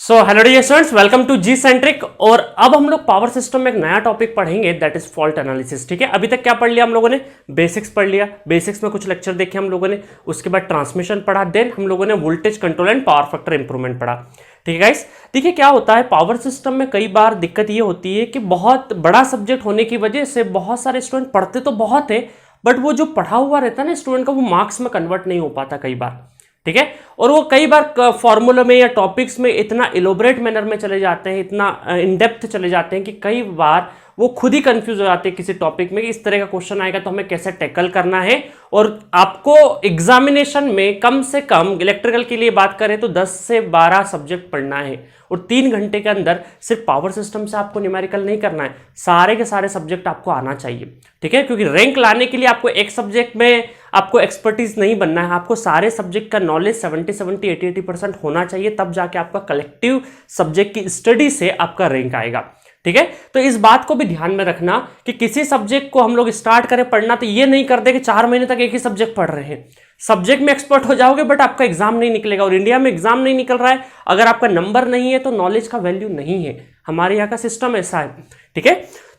So hello dear students, welcome to G centric. और अब हम लोग पावर सिस्टम में एक नया टॉपिक पढ़ेंगे, दैट इज फॉल्ट एनालिसिस। ठीक है, अभी तक क्या पढ़ लिया हम लोगों ने? बेसिक्स पढ़ लिया। बेसिक्स में कुछ लेक्चर देखे हम लोगों ने, उसके बाद ट्रांसमिशन पढ़ा, देन हम लोगों ने voltage control and power factor improvement पढ़ा। ठीक है गाइस, देखिए क्या होता है पावर सिस्टम में कई बार दिक्कत ये होती है कि बहुत बड़ा सब्जेक्ट होने की वजह से बहुत सारे स्टूडेंट पढ़ते तो बहुत है, बट वो जो पढ़ा हुआ रहता है ना स्टूडेंट का, वो मार्क्स में कन्वर्ट नहीं हो पाता कई बार। ठीक है, और वो कई बार फॉर्मूला में या टॉपिक्स में इतना इलोबरेट मैनर में चले जाते हैं, इतना इन डेप्थ चले जाते हैं कि कई बार वो खुद ही कंफ्यूज हो जाते हैं किसी टॉपिक में कि इस तरह का क्वेश्चन आएगा तो हमें कैसे टैकल करना है। और आपको एग्जामिनेशन में कम से कम इलेक्ट्रिकल के लिए बात करें तो 10 से 12 सब्जेक्ट पढ़ना है, और 3 घंटे के अंदर सिर्फ पावर सिस्टम से आपको न्यूमेरिकल नहीं करना है, सारे के सारे सब्जेक्ट आपको आना चाहिए। ठीक है, क्योंकि रैंक लाने के लिए आपको एक सब्जेक्ट में आपको एक्सपर्टीज नहीं बनना है, आपको सारे सब्जेक्ट का नॉलेज 70 80% होना चाहिए, तब जाके आपका कलेक्टिव सब्जेक्ट की स्टडी से आपका रैंक आएगा। ठीक है, तो इस बात को भी ध्यान में रखना कि किसी सब्जेक्ट को हम लोग स्टार्ट करें पढ़ना तो ये नहीं कर दे कि 4 महीने तक एक ही सब्जेक्ट पढ़ रहे हैं। सब्जेक्ट में एक्सपर्ट हो जाओगे बट आपका एग्जाम नहीं निकलेगा, और इंडिया में एग्जाम नहीं निकल रहा है, अगर आपका नंबर नहीं है तो नॉलेज का वैल्यू नहीं है। हमारे यहाँ का सिस्टम ऐसा है। ठीक है,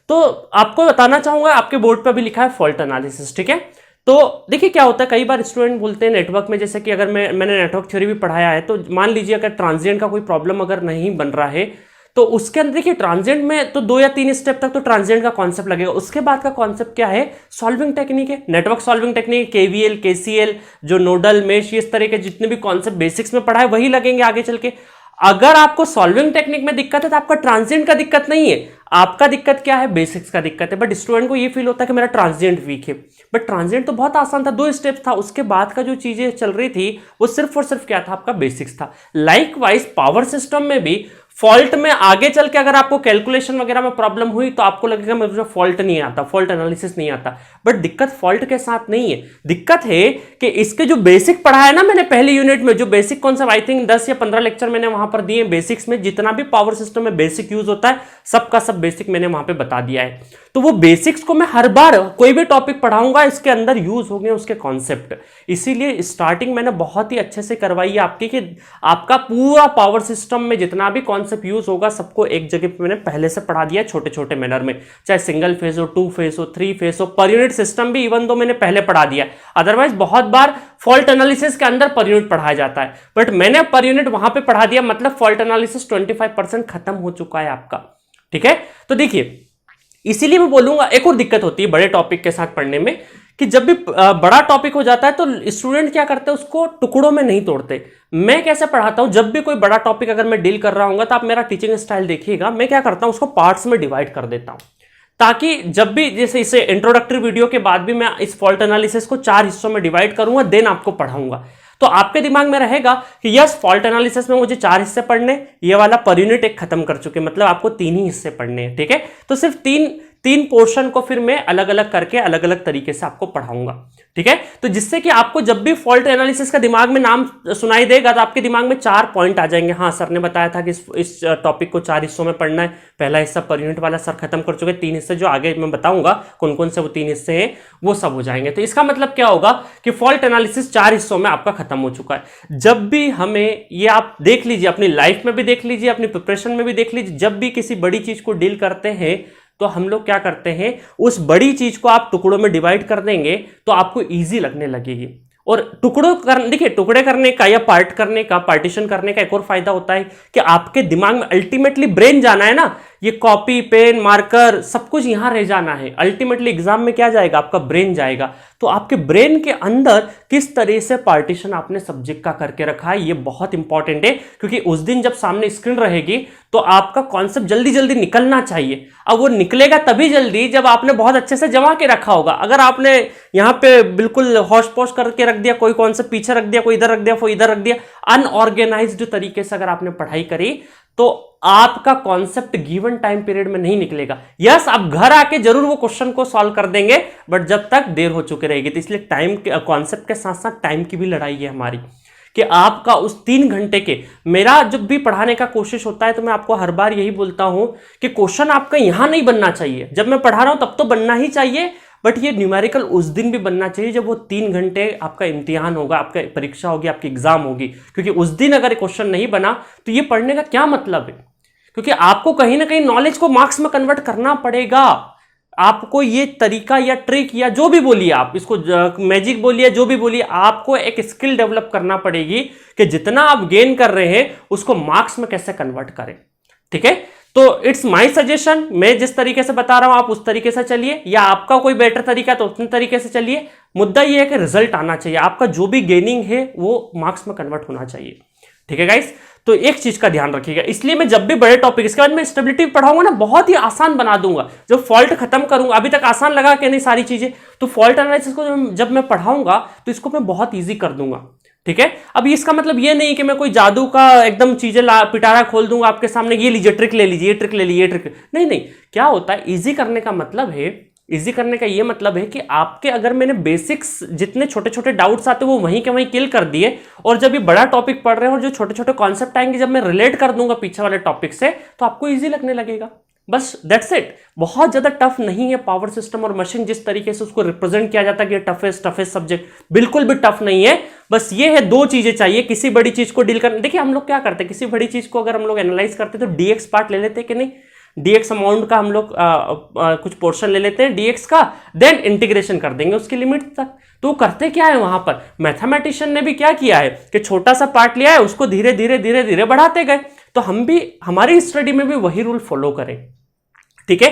तो आपको बताना चाहूंगा, आपके बोर्ड पर भी लिखा है फॉल्ट एनालिसिस। ठीक है, तो देखिए क्या होता है, कई बार स्टूडेंट बोलते हैं नेटवर्क में, जैसे कि अगर मैंने नेटवर्क थ्योरी भी पढ़ाया है, तो मान लीजिए अगर ट्रांजिएंट का कोई प्रॉब्लम अगर नहीं बन रहा है तो उसके अंदर देखिए ट्रांजिएंट में तो 2 या 3 स्टेप तक तो ट्रांजिएंट का कॉन्सेप्ट लगेगा। उसके बाद का कॉन्सेप्ट क्या है? सॉल्विंग टेक्निक है, network solving technique, KVL KCL, जो नोडल मेश, इस तरह के जितने भी कॉन्सेप्ट बेसिक्स में पढ़ा है वही लगेंगे आगे चल के। अगर आपको सॉल्विंग टेक्निक में दिक्कत है तो आपका ट्रांजिएंट का दिक्कत नहीं है, आपका दिक्कत क्या है? बेसिक्स का दिक्कत है। बट स्टूडेंट को ये फील होता है कि मेरा ट्रांजिएंट वीक है, बट ट्रांजिएंट तो बहुत आसान था, 2 स्टेप्स था, उसके बाद का जो चीजें चल रही थी वो सिर्फ और सिर्फ क्या था? आपका बेसिक्स था। लाइकवाइज पावर सिस्टम में भी फॉल्ट में आगे चल के अगर आपको कैलकुलेशन वगैरह में प्रॉब्लम हुई तो आपको लगेगा मुझे फॉल्ट नहीं आता, फॉल्ट एनालिसिस नहीं आता, बट दिक्कत फॉल्ट के साथ नहीं है। दिक्कत है कि इसके जो बेसिक पढ़ा है ना मैंने पहली यूनिट में, जो बेसिक कॉन्सेप्ट आई थिंक 10 या 15 लेक्चर मैंने वहां पर दिए बेसिक्स में, जितना भी पावर सिस्टम में बेसिक यूज होता है सबका सब बेसिक मैंने वहां पे बता दिया है। तो वो बेसिक्स को मैं हर बार कोई भी टॉपिक पढ़ाऊंगा इसके अंदर यूज होंगे उसके कॉन्सेप्ट, इसीलिए स्टार्टिंग मैंने बहुत ही अच्छे से करवाई है आपकी, कि आपका पूरा पावर सिस्टम में जितना भी कॉन्सेप्ट यूज होगा सबको एक जगह पे मैंने पहले से पढ़ा दिया छोटे छोटे मैनर में, चाहे सिंगल फेज हो, 2 फेज हो, 3 फेज हो, पर यूनिट सिस्टम भी इवन दो मैंने पहले पढ़ा दिया। अदरवाइज बहुत बार फॉल्ट एनालिसिस के अंदर पर यूनिट पढ़ाया जाता है, बट मैंने पर यूनिट वहां पे पढ़ा दिया, मतलब फॉल्ट एनालिसिस 25% खत्म हो चुका है आपका। ठीक है, तो देखिए इसीलिए मैं बोलूंगा, एक और दिक्कत होती है बड़े टॉपिक के साथ पढ़ने में कि जब भी बड़ा टॉपिक हो जाता है तो स्टूडेंट क्या करते हैं, उसको टुकड़ों में नहीं तोड़ते। मैं कैसे पढ़ाता हूं, जब भी कोई बड़ा टॉपिक अगर मैं डील कर रहा हूं तो आप मेरा टीचिंग स्टाइल देखिएगा, मैं क्या करता हूं उसको पार्ट्स में डिवाइड कर देता हूं, ताकि जब भी जैसे इसे इंट्रोडक्टरी वीडियो के बाद भी मैं इस फॉल्ट एनालिसिस को 4 हिस्सों में डिवाइड करूंगा, देन आपको पढ़ाऊंगा, तो आपके दिमाग में रहेगा कि यस फॉल्ट एनालिसिस में मुझे 4 हिस्से पढ़ने, ये वाला पर यूनिट एक खत्म कर चुके, मतलब आपको 3 ही हिस्से पढ़ने हैं। ठीक है, तो सिर्फ तीन पोर्शन को फिर मैं अलग अलग करके अलग अलग तरीके से आपको पढ़ाऊंगा। ठीक है, तो जिससे कि आपको जब भी फॉल्ट एनालिसिस का दिमाग में नाम सुनाई देगा तो आपके दिमाग में 4 पॉइंट आ जाएंगे। हाँ सर ने बताया था कि इस टॉपिक को 4 हिस्सों में पढ़ना है, पहला हिस्सा पर यूनिट वाला सर खत्म कर चुके, 3 हिस्से जो आगे मैं बताऊंगा कौन कौन से वो 3 हिस्से हैं वो सब हो जाएंगे। तो इसका मतलब क्या होगा कि फॉल्ट एनालिसिस 4 हिस्सों में आपका खत्म हो चुका है। जब भी हमें, ये आप देख लीजिए अपनी लाइफ में भी देख लीजिए, अपनी प्रिपरेशन में भी देख लीजिए, जब भी किसी बड़ी चीज को डील करते हैं तो हम लोग क्या करते हैं, उस बड़ी चीज को आप टुकड़ों में डिवाइड कर देंगे तो आपको इजी लगने लगेगी। और देखिए टुकड़े करने का या पार्ट करने का, पार्टीशन करने का एक और फायदा होता है कि आपके दिमाग में अल्टीमेटली ब्रेन जाना है ना, ये कॉपी पेन मार्कर सब कुछ यहां रह जाना है, अल्टीमेटली एग्जाम में क्या जाएगा? आपका ब्रेन जाएगा। तो आपके ब्रेन के अंदर किस तरह से पार्टीशन आपने सब्जेक्ट का करके रखा है ये बहुत इंपॉर्टेंट है, क्योंकि उस दिन जब सामने स्क्रीन रहेगी तो आपका कॉन्सेप्ट जल्दी जल्दी निकलना चाहिए। अब वो निकलेगा तभी जल्दी जब आपने बहुत अच्छे से जमा के रखा होगा। अगर आपने यहां पे बिल्कुल होश पोश करके रख दिया, कोई कॉन्सेप्ट पीछे रख दिया, कोई इधर रख दिया, कोई इधर रख दिया, अनऑर्गेनाइज्ड तरीके से अगर आपने पढ़ाई करी तो आपका कॉन्सेप्ट गिवन टाइम पीरियड में नहीं निकलेगा। यस आप घर आके जरूर वो क्वेश्चन को सॉल्व कर देंगे, बट जब तक देर हो चुकी रहेगी। तो इसलिए टाइम के कॉन्सेप्ट के साथ साथ टाइम की भी लड़ाई है हमारी, कि आपका उस 3 घंटे के, मेरा जब भी पढ़ाने का कोशिश होता है तो मैं आपको हर बार यही बोलता हूं कि क्वेश्चन आपका यहां नहीं बनना चाहिए, जब मैं पढ़ा रहा हूं तब तो बनना ही चाहिए, बट ये न्यूमेरिकल उस दिन भी बनना चाहिए जब वो 3 घंटे आपका इम्तिहान होगा, आपका परीक्षा होगी, आपकी एग्जाम होगी, क्योंकि उस दिन अगर क्वेश्चन नहीं बना तो ये पढ़ने का क्या मतलब है? क्योंकि आपको कहीं ना कहीं नॉलेज को मार्क्स में कन्वर्ट करना पड़ेगा। आपको ये तरीका या ट्रिक या जो भी बोलिए, आप इसको मैजिक बोलिए, जो भी बोलिए, आपको एक स्किल डेवलप करना पड़ेगी कि जितना आप गेन कर रहे हैं उसको मार्क्स में कैसे कन्वर्ट करें। ठीक है, तो इट्स माय सजेशन, मैं जिस तरीके से बता रहा हूं आप उस तरीके से चलिए, या आपका कोई बेटर तरीका तो उतने तरीके से चलिए। मुद्दा ये है कि रिजल्ट आना चाहिए, आपका जो भी गेनिंग है वो मार्क्स में कन्वर्ट होना चाहिए। ठीक है गाइस, तो एक चीज का ध्यान रखिएगा, इसलिए मैं जब भी बड़े टॉपिक, इसके बाद मैं स्टेबिलिटी पढ़ाऊंगा ना, बहुत ही आसान बना दूंगा। जब फॉल्ट खत्म करूंगा, अभी तक आसान लगा कि नहीं सारी चीजें, तो फॉल्ट एनालिसिस को जब मैं पढ़ाऊंगा तो इसको मैं बहुत ईजी कर दूंगा। ठीक है, अब इसका मतलब ये नहीं कि मैं कोई जादू का एकदम चीजें पिटारा खोल दूंगा आपके सामने, ये लीजिए ट्रिक ले लीजिए, ये ट्रिक ले लीजिए, ये ट्रिक नहीं नहीं। क्या होता है इजी करने का मतलब है, इजी करने का ये मतलब है कि आपके अगर मैंने बेसिक्स जितने छोटे छोटे डाउट्स आते हैं वो वहीं के वहीं किल कर दिए, और जब ये बड़ा टॉपिक पढ़ रहे हैं और जो छोटे छोटे कॉन्सेप्ट आएंगे जब मैं रिलेट कर दूंगा पीछे वाले टॉपिक से, तो आपको इजी लगने लगेगा। बस दैट्स इट, बहुत ज्यादा टफ नहीं है पावर सिस्टम और मशीन, जिस तरीके से उसको रिप्रेजेंट किया जाता है कि टफेस्ट सब्जेक्ट, बिल्कुल भी टफ नहीं है। बस ये है, दो चीजें चाहिए किसी बड़ी चीज को डील करने। देखिए हम लोग क्या करते हैं, किसी बड़ी चीज को अगर हम लोग एनालाइज करते हैं तो डीएक्स पार्ट ले लेते हैं कि नहीं, डीएक्स अमाउंट का हम लोग कुछ पोर्शन ले लेते हैं डीएक्स का, देन इंटीग्रेशन कर देंगे उसकी लिमिट तक। तो करते क्या है वहां पर, मैथमेटिशियन ने भी क्या किया है कि छोटा सा पार्ट लिया है, उसको धीरे धीरे धीरे धीरे बढ़ाते गए। तो हम भी हमारी स्टडी में भी वही रूल फॉलो करें। ठीक है,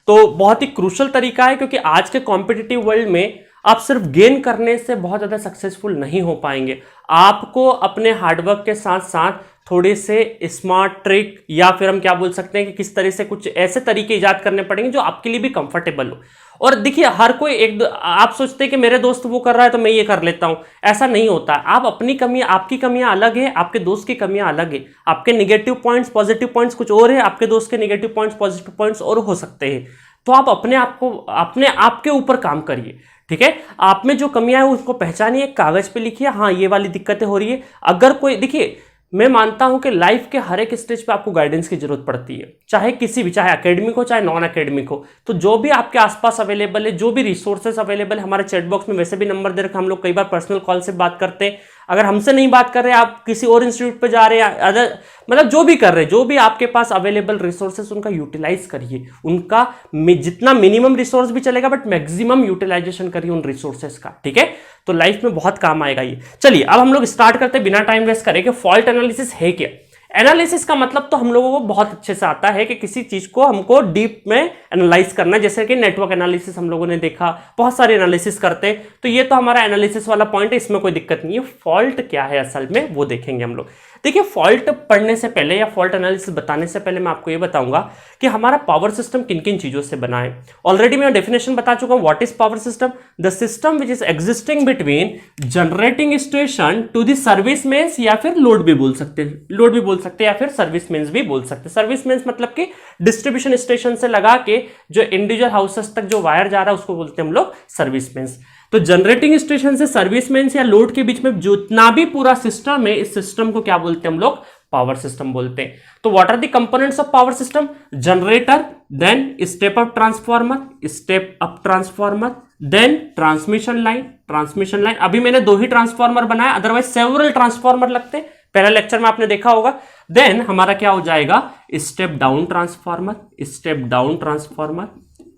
तो बहुत ही क्रूशल तरीका है, क्योंकि आज के कॉम्पिटिटिव वर्ल्ड में आप सिर्फ गेन करने से बहुत ज्यादा सक्सेसफुल नहीं हो पाएंगे। आपको अपने हार्डवर्क के साथ साथ थोड़े से स्मार्ट ट्रिक, या फिर हम क्या बोल सकते हैं कि किस तरह से कुछ ऐसे तरीके इजाद करने पड़ेंगे जो आपके लिए भी कंफर्टेबल हो। और देखिए हर कोई आप सोचते हैं कि मेरे दोस्त वो कर रहा है तो मैं ये कर लेता हूं, ऐसा नहीं होता। आप अपनी कमियां, आपकी कमियां अलग है, आपके दोस्त की कमियां अलग है, आपके नेगेटिव पॉइंट्स पॉजिटिव पॉइंट्स कुछ और है, आपके दोस्त के नेगेटिव पॉइंट्स पॉजिटिव पॉइंट्स और हो सकते हैं। तो आप अपने आप को, अपने आप के ऊपर काम करिए। ठीक है, आप में जो कमियां है उसको पहचानिए, कागज पे लिखिए, हाँ ये वाली दिक्कतें हो रही है। अगर कोई, देखिए मैं मानता हूं कि लाइफ के हर एक स्टेज पे आपको गाइडेंस की जरूरत पड़ती है, चाहे किसी भी, चाहे एकेडमिक हो चाहे नॉन एकेडमिक हो। तो जो भी आपके आसपास अवेलेबल है, जो भी रिसोर्सेस अवेलेबल है, हमारे चैट बॉक्स में वैसे भी नंबर दे रखा, हम लोग कई बार पर्सनल कॉल से बात करते हैं। अगर हमसे नहीं बात कर रहे, आप किसी और इंस्टीट्यूट पे जा रहे हैं, अदर मतलब जो भी कर रहे हैं, जो भी आपके पास अवेलेबल रिसोर्सेस उनका यूटिलाइज करिए, उनका जितना मिनिमम रिसोर्स भी चलेगा बट मैक्सिमम यूटिलाइजेशन करिए उन रिसोर्सेस का। ठीक है, तो लाइफ में बहुत काम आएगा ये। चलिए अब हम लोग स्टार्ट करते हैं बिना टाइम वेस्ट करे कि फॉल्ट एनालिसिस है क्या। एनालिसिस का मतलब तो हम लोगों को बहुत अच्छे से आता है कि किसी चीज को हमको डीप में एनालाइज करना है, जैसे कि नेटवर्क एनालिसिस हम लोगों ने देखा, बहुत सारे एनालिसिस करते हैं, तो ये तो हमारा एनालिसिस वाला पॉइंट है, इसमें कोई दिक्कत नहीं है। फॉल्ट क्या है असल में वो देखेंगे हम लोग। देखिए फॉल्ट पढ़ने से पहले या फॉल्ट एनालिसिस बताने से पहले मैं आपको ये बताऊंगा कि हमारा पावर सिस्टम किन किन चीजों से बना है। ऑलरेडी मैं डेफिनेशन बता चुका हूं, what is power system, the system which is existing between generating station to the service mains, या फिर लोड भी बोल सकते हैं, लोड भी बोल सकते हैं, या फिर सर्विस मेंस भी बोल सकते हैं। सर्विस मेंस मतलब कि डिस्ट्रीब्यूशन स्टेशन से लगा के जो इंडिविजुअल हाउसेस तक जो वायर जा रहा है उसको बोलते हैं हम लोग सर्विस मेंस। तो जनरेटिंग स्टेशन से सर्विस मेंस या लोड के बीच में जितना भी पूरा सिस्टम है, इस सिस्टम को क्या बोलते हैं हम लोग, पावर सिस्टम बोलते हैं। तो what are the components of power system, generator, then step up transformer, step up transformer, then transmission line, transmission line. अभी मैंने 2 ही ट्रांसफार्मर बनाया, अदरवाइज सेवरल ट्रांसफार्मर लगते, पहला लेक्चर में आपने देखा होगा। देन हमारा क्या हो जाएगा, step down transformer, step down transformer.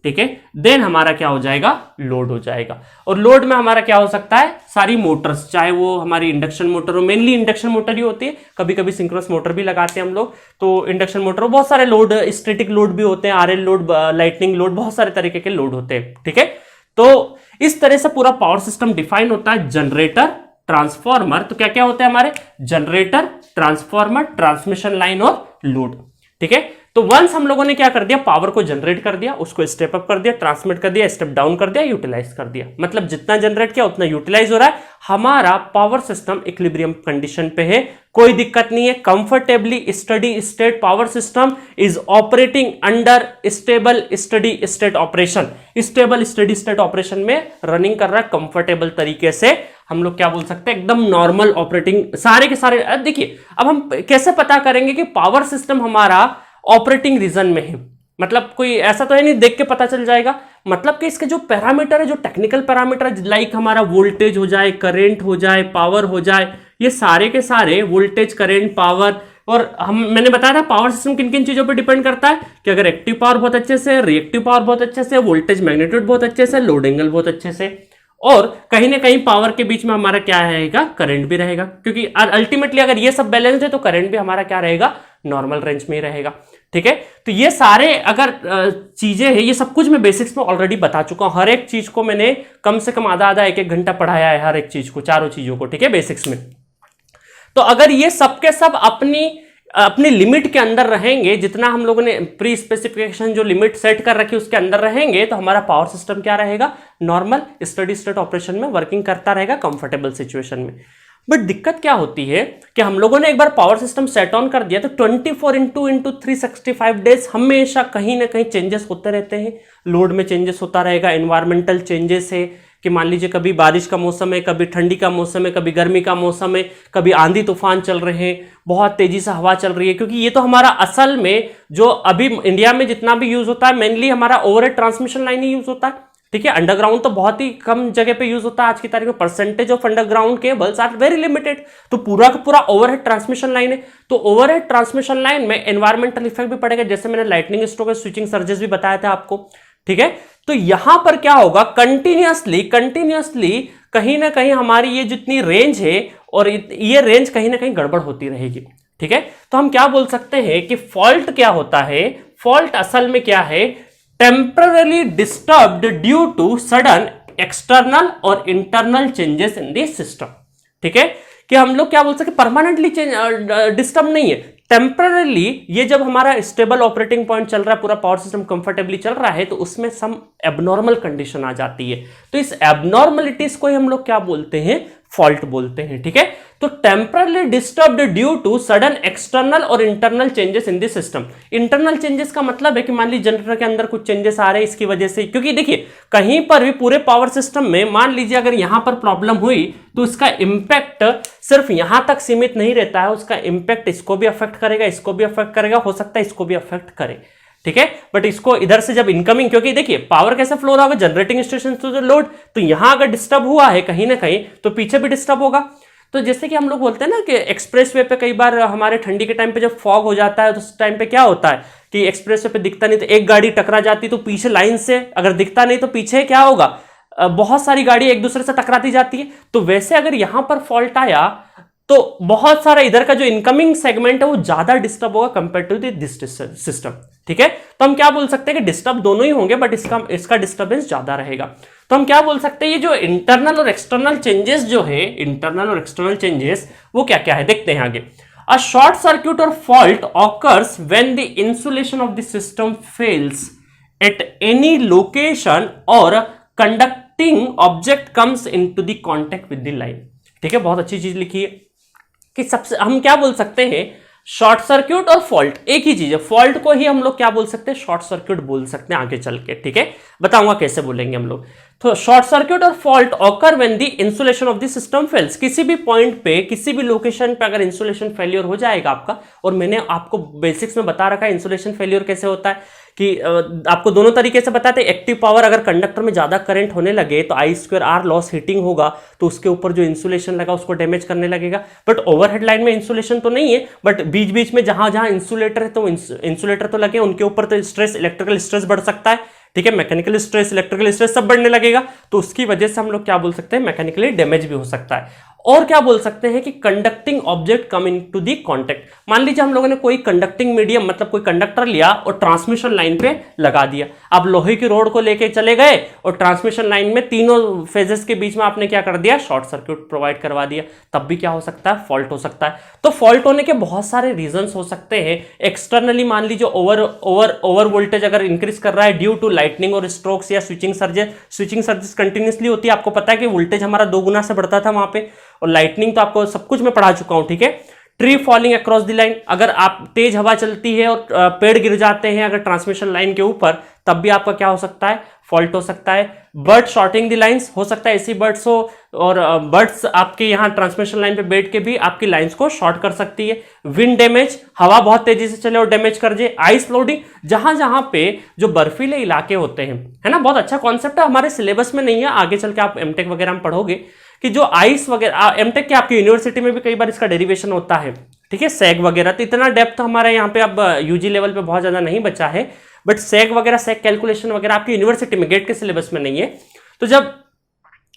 ठीक है, देन हमारा क्या हो जाएगा, लोड हो जाएगा। और लोड में हमारा क्या हो सकता है, सारी मोटर्स, चाहे वो हमारी इंडक्शन मोटर हो, मेनली इंडक्शन मोटर ही होती है, कभी कभी सिंक्रोनस मोटर भी लगाते हैं हम लोग। तो इंडक्शन मोटर, बहुत सारे लोड, स्टैटिक लोड भी होते हैं, आरएल लोड, लाइटनिंग लोड, बहुत सारे तरीके के लोड होते हैं। ठीक है, तो इस तरह से पूरा पावर सिस्टम डिफाइन होता है। जनरेटर, ट्रांसफार्मर, तो क्या क्या होते हैं हमारे, जनरेटर, ट्रांसफार्मर, ट्रांसमिशन लाइन और लोड। ठीक है, तो वंस हम लोगों ने क्या कर दिया, पावर को जनरेट कर दिया, उसको स्टेप अप कर दिया, ट्रांसमिट कर दिया, स्टेप डाउन कर दिया, यूटिलाइज कर दिया, मतलब जितना जनरेट किया उतना यूटिलाइज हो रहा है। हमारा पावर सिस्टम इक्विलिब्रियम कंडीशन पे है, कोई दिक्कत नहीं है, comfortably steady state power system is operating under stable steady state operation. Stable steady state operation में रनिंग कर रहा है कंफर्टेबल तरीके से, हम लोग क्या बोल सकते हैं, एकदम नॉर्मल ऑपरेटिंग, सारे के सारे। देखिए अब हम कैसे पता करेंगे कि पावर सिस्टम हमारा ऑपरेटिंग रीजन में है, मतलब कोई ऐसा तो है नहीं देख के पता चल जाएगा। मतलब कि इसके जो पैरामीटर है, जो टेक्निकल पैरामीटर लाइक हमारा वोल्टेज हो जाए, करंट हो जाए, पावर हो जाए, ये सारे के सारे वोल्टेज, करंट, पावर, और मैंने बताया था पावर सिस्टम किन किन चीजों पर डिपेंड करता है कि अगर एक्टिव पावर बहुत अच्छे से, रिएक्टिव पावर बहुत अच्छे से, वोल्टेज मैग्नीट्यूड बहुत अच्छे से, लोड एंगल बहुत अच्छे से, और कहीं ना कहीं पावर के बीच में हमारा क्या रहेगा, करंट भी रहेगा, क्योंकि अल्टीमेटली अगर ये सब बैलेंस है तो करंट भी हमारा क्या रहेगा, नॉर्मल रेंज में ही रहेगा। ठीक है, तो ये सारे अगर चीजें हैं, ये सब कुछ मैं बेसिक्स में ऑलरेडी बता चुका हूं। हर एक चीज को मैंने कम से कम आधा आधा एक एक घंटा पढ़ाया है, हर एक चीज को, चारों चीजों को। ठीक है, बेसिक्स में। तो अगर ये सब के सब अपनी लिमिट के अंदर रहेंगे, जितना हम लोगों ने प्री स्पेसिफिकेशन जो लिमिट सेट कर रखी उसके अंदर रहेंगे, तो हमारा पावर सिस्टम क्या रहेगा, नॉर्मल स्टडी स्टेट ऑपरेशन में वर्किंग करता रहेगा, कंफर्टेबल सिचुएशन में। बट दिक्कत क्या होती है कि हम लोगों ने एक बार पावर सिस्टम सेट ऑन कर दिया तो 24/365 डेज हमेशा कहीं ना कहीं चेंजेस होते रहते हैं। लोड में चेंजेस होता रहेगा, एनवायरमेंटल चेंजेस है कि मान लीजिए कभी बारिश का मौसम है, कभी ठंडी का मौसम है, कभी गर्मी का मौसम है, कभी आंधी तूफान चल रहे हैं, बहुत तेजी से हवा चल रही है, क्योंकि ये तो हमारा असल में जो अभी इंडिया में जितना भी यूज होता है मेनली हमारा ओवरहेड ट्रांसमिशन लाइन ही यूज होता है। ठीक है, अंडरग्राउंड तो बहुत ही कम जगह पे यूज होता है आज की तारीख में, percentage of underground cables are very limited. तो पूरा का पूरा ओवरहेड ट्रांसमिशन लाइन है, तो ओवरहेड ट्रांसमिशन लाइन में एनवायरमेंटल इफेक्ट भी पड़ेगा, जैसे मैंने लाइटनिंग स्ट्रोक, स्विचिंग सर्जेस भी बताया था आपको। ठीक है, तो यहां पर क्या होगा, कंटिन्यूअसली कहीं ना कहीं हमारी ये जितनी रेंज है और ये रेंज कहीं ना कहीं गड़बड़ होती रहेगी। ठीक है, तो हम क्या बोल सकते हैं कि फॉल्ट क्या होता है, फॉल्ट असल में क्या है, temporary disturbed due to sudden external और internal changes in the system. ठीक है, कि हम लोग क्या बोल सकते, परमानेंटली डिस्टर्ब नहीं है, टेम्परली ये जब हमारा स्टेबल ऑपरेटिंग पॉइंट चल रहा है, पूरा पावर सिस्टम कंफर्टेबली चल रहा है, तो उसमें सम एबनॉर्मल कंडीशन आ जाती है, तो इस एबनॉर्मलिटीज को ही हम लोग क्या बोलते हैं, फॉल्ट बोलते हैं। ठीक है, तो temporarily disturbed due to sudden external और internal changes in the system. Internal changes का मतलब है कि मान लीजिए जनरेटर के अंदर कुछ चेंजेस आ रहे हैं इसकी वजह से, क्योंकि देखिए कहीं पर भी पूरे पावर सिस्टम में मान लीजिए अगर यहां पर प्रॉब्लम हुई तो उसका इंपैक्ट सिर्फ यहां तक सीमित नहीं रहता है, उसका इंपैक्ट इसको भी अफेक्ट करेगा, इसको भी अफेक्ट करेगा, हो सकता है इसको भी अफेक्ट करे। ठीक है, बट इसको इधर से जब इनकमिंग, क्योंकि देखिए पावर कैसे फ्लो रहा होगा, जनरेटिंग स्टेशन टू लोड, तो यहां अगर डिस्टर्ब हुआ है कहीं ना कहीं तो पीछे भी डिस्टर्ब होगा। तो जैसे कि हम लोग बोलते हैं ना कि एक्सप्रेस वे पे कई बार हमारे ठंडी के टाइम पे जब फॉग हो जाता है तो उस टाइम पे क्या होता है कि एक्सप्रेस वे पे दिखता नहीं, तो एक गाड़ी टकरा जाती तो पीछे लाइन से अगर दिखता नहीं तो पीछे क्या होगा, बहुत सारी गाड़ी एक दूसरे से टकराती जाती है। तो वैसे अगर यहां पर फॉल्ट आया तो बहुत सारा इधर का जो इनकमिंग सेगमेंट है वो ज्यादा डिस्टर्ब होगा कंपेयर टू दिस सिस्टम। ठीक है, तो हम क्या बोल सकते हैं कि डिस्टर्ब दोनों ही होंगे, बट इसका डिस्टर्बेंस ज्यादा रहेगा। तो हम क्या बोल सकते हैं, ये जो इंटरनल और एक्सटर्नल चेंजेस जो है, इंटरनल और एक्सटर्नल चेंजेस वो क्या क्या है, देखते हैं आगे। अ शॉर्ट सर्क्यूट और fault occurs when the insulation of the system fails at any location और conducting object comes into the contact with the line. ठीक है, बहुत अच्छी चीज लिखी है कि सबसे हम क्या बोल सकते हैं, शॉर्ट सर्क्यूट और फॉल्ट एक ही चीज है, फॉल्ट को ही हम लोग क्या बोल सकते हैं, शॉर्ट सर्क्यूट बोल सकते हैं आगे चल के। ठीक है, बताऊंगा कैसे बोलेंगे हम लोग। तो शॉर्ट सर्क्यूट और fault occur when the insulation of the system fails, किसी भी पॉइंट पे किसी भी लोकेशन पे अगर इंसुलेशन फेलियर हो जाएगा आपका, और मैंने आपको बेसिक्स में बता रखा है इंसुलेशन फेलियर कैसे होता है कि आपको दोनों तरीके से बताते हैं। एक्टिव पावर अगर कंडक्टर में ज्यादा करंट होने लगे तो I2R लॉस हीटिंग होगा, तो उसके ऊपर जो इंसुलेशन लगा उसको डैमेज करने लगेगा। बट ओवरहेड लाइन में इंसुलेशन तो नहीं है, बट बीच बीच में जहां जहां इंसुलेटर है तो इंसुलेटर तो लगे, उनके ऊपर तो स्ट्रेस, इलेक्ट्रिकल स्ट्रेस बढ़ सकता है। ठीक है, मैकेनिकल स्ट्रेस, इलेक्ट्रिकल स्ट्रेस सब बढ़ने लगेगा, तो उसकी वजह से हम लोग क्या बोल सकते हैं, मैकेनिकली डैमेज भी हो सकता है। और क्या बोल सकते हैं कि conducting object come in to the contact. मान लीजिए हम लोगों ने कोई कंडक्टिंग मीडियम मतलब कोई कंडक्टर लिया और ट्रांसमिशन लाइन पे लगा दिया, आप लोहे की रोड को लेके चले गए और ट्रांसमिशन लाइन में तीनों फेजेस के बीच में आपने क्या कर दिया, शॉर्ट सर्क्यूट प्रोवाइड करवा दिया, तब भी क्या हो सकता है, फॉल्ट हो सकता है। तो फॉल्ट होने के बहुत सारे रीजंस हो सकते हैं। एक्सटर्नली मान लीजिए ओवर वोल्टेज अगर इंक्रीज कर रहा है ड्यू टू लाइटनिंग और स्ट्रोक्स या स्विचिंग सर्जेस कंटिन्यूसली होती है, आपको पता है कि वोल्टेज हमारा 2 गुना से बढ़ता था वहां पे, और लाइटनिंग तो आपको सब कुछ मैं पढ़ा चुका हूं। ठीक है, tree falling across the line, अगर आप तेज हवा चलती है और पेड़ गिर जाते हैं अगर ट्रांसमिशन लाइन के ऊपर, तब भी आपका क्या हो सकता है, फॉल्ट हो सकता है। बर्ड शॉर्टिंग द लाइंस, हो सकता है ऐसी बर्ड्स हो और बर्ड्स आपके यहाँ ट्रांसमिशन लाइन पे बैठ के भी आपकी लाइंस को शॉर्ट कर सकती है। विंड डैमेज, हवा बहुत तेजी से चले और डैमेज कर दे। आइस लोडिंग, जहां जहां पे जो बर्फीले इलाके होते हैं, है ना, बहुत अच्छा कॉन्सेप्ट है, हमारे सिलेबस में नहीं है, आगे चल के आप एमटेक वगैरह में पढ़ोगे कि जो आइस वगैरह, एमटेक के आपकी यूनिवर्सिटी में भी कई बार इसका डेरिवेशन होता है, ठीक है, सैग वगैरह। तो इतना डेप्थ हमारे यहाँ पे अब यूजी लेवल पे बहुत ज्यादा नहीं बचा है, बट सैग वगैरह, सैग कैलकुलेशन वगैरह आपकी यूनिवर्सिटी में गेट के सिलेबस में नहीं है। तो जब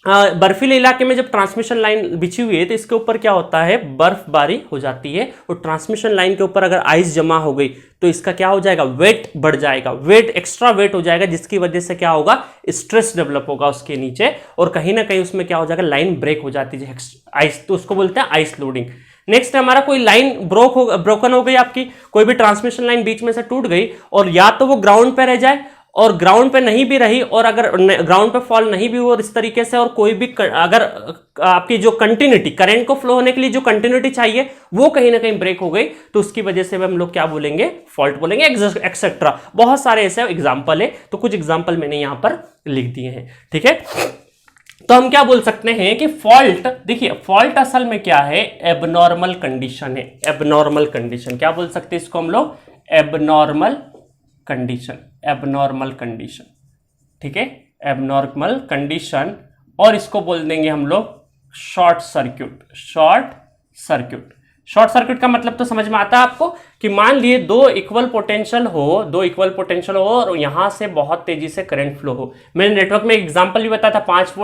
बर्फीले इलाके में जब ट्रांसमिशन लाइन बिछी हुई है तो इसके ऊपर क्या होता है, बर्फबारी हो जाती है, और ट्रांसमिशन लाइन के ऊपर अगर आइस जमा हो गई तो इसका क्या हो जाएगा, वेट बढ़ जाएगा, वेट एक्स्ट्रा वेट हो जाएगा, जिसकी वजह से क्या होगा, स्ट्रेस डेवलप होगा उसके नीचे, और कहीं ना कहीं उसमें क्या हो जाएगा, लाइन ब्रेक हो जाती है आइस, तो उसको बोलते हैं आइस लोडिंग। नेक्स्ट हमारा कोई लाइन ब्रोकन हो गई, आपकी कोई भी ट्रांसमिशन लाइन बीच में से टूट गई, और या तो वो ग्राउंड पे रह जाए और ग्राउंड पे नहीं भी रही, और अगर ग्राउंड पे फॉल नहीं भी हुआ और इस तरीके से, और कोई भी अगर आपकी जो कंटिन्यूटी, करंट को फ्लो होने के लिए जो कंटिन्यूटी चाहिए वो कहीं ना कहीं ब्रेक हो गई, तो उसकी वजह से हम लोग क्या बोलेंगे, फॉल्ट बोलेंगे, एक्सेट्रा। बहुत सारे ऐसे एग्जाम्पल है, तो कुछ एग्जाम्पल मैंने यहां पर लिख दिए हैं, ठीक है। तो हम क्या बोल सकते हैं कि फॉल्ट, देखिए फॉल्ट असल में क्या है, एबनॉर्मल कंडीशन है, एबनॉर्मल कंडीशन, क्या बोल सकते हैं इसको हम लोग, एबनॉर्मल कंडीशन, एबनॉर्मल कंडीशन, ठीक है, एबनॉर्मल कंडीशन, और इसको बोल देंगे हम लोग short circuit. Short circuit, short circuit का मतलब तो समझ में आता है आपको कि मान लिए दो इक्वल पोटेंशियल हो और यहां से बहुत तेजी से करंट फ्लो हो। मैंने नेटवर्क में एग्जांपल भी बताया था, 5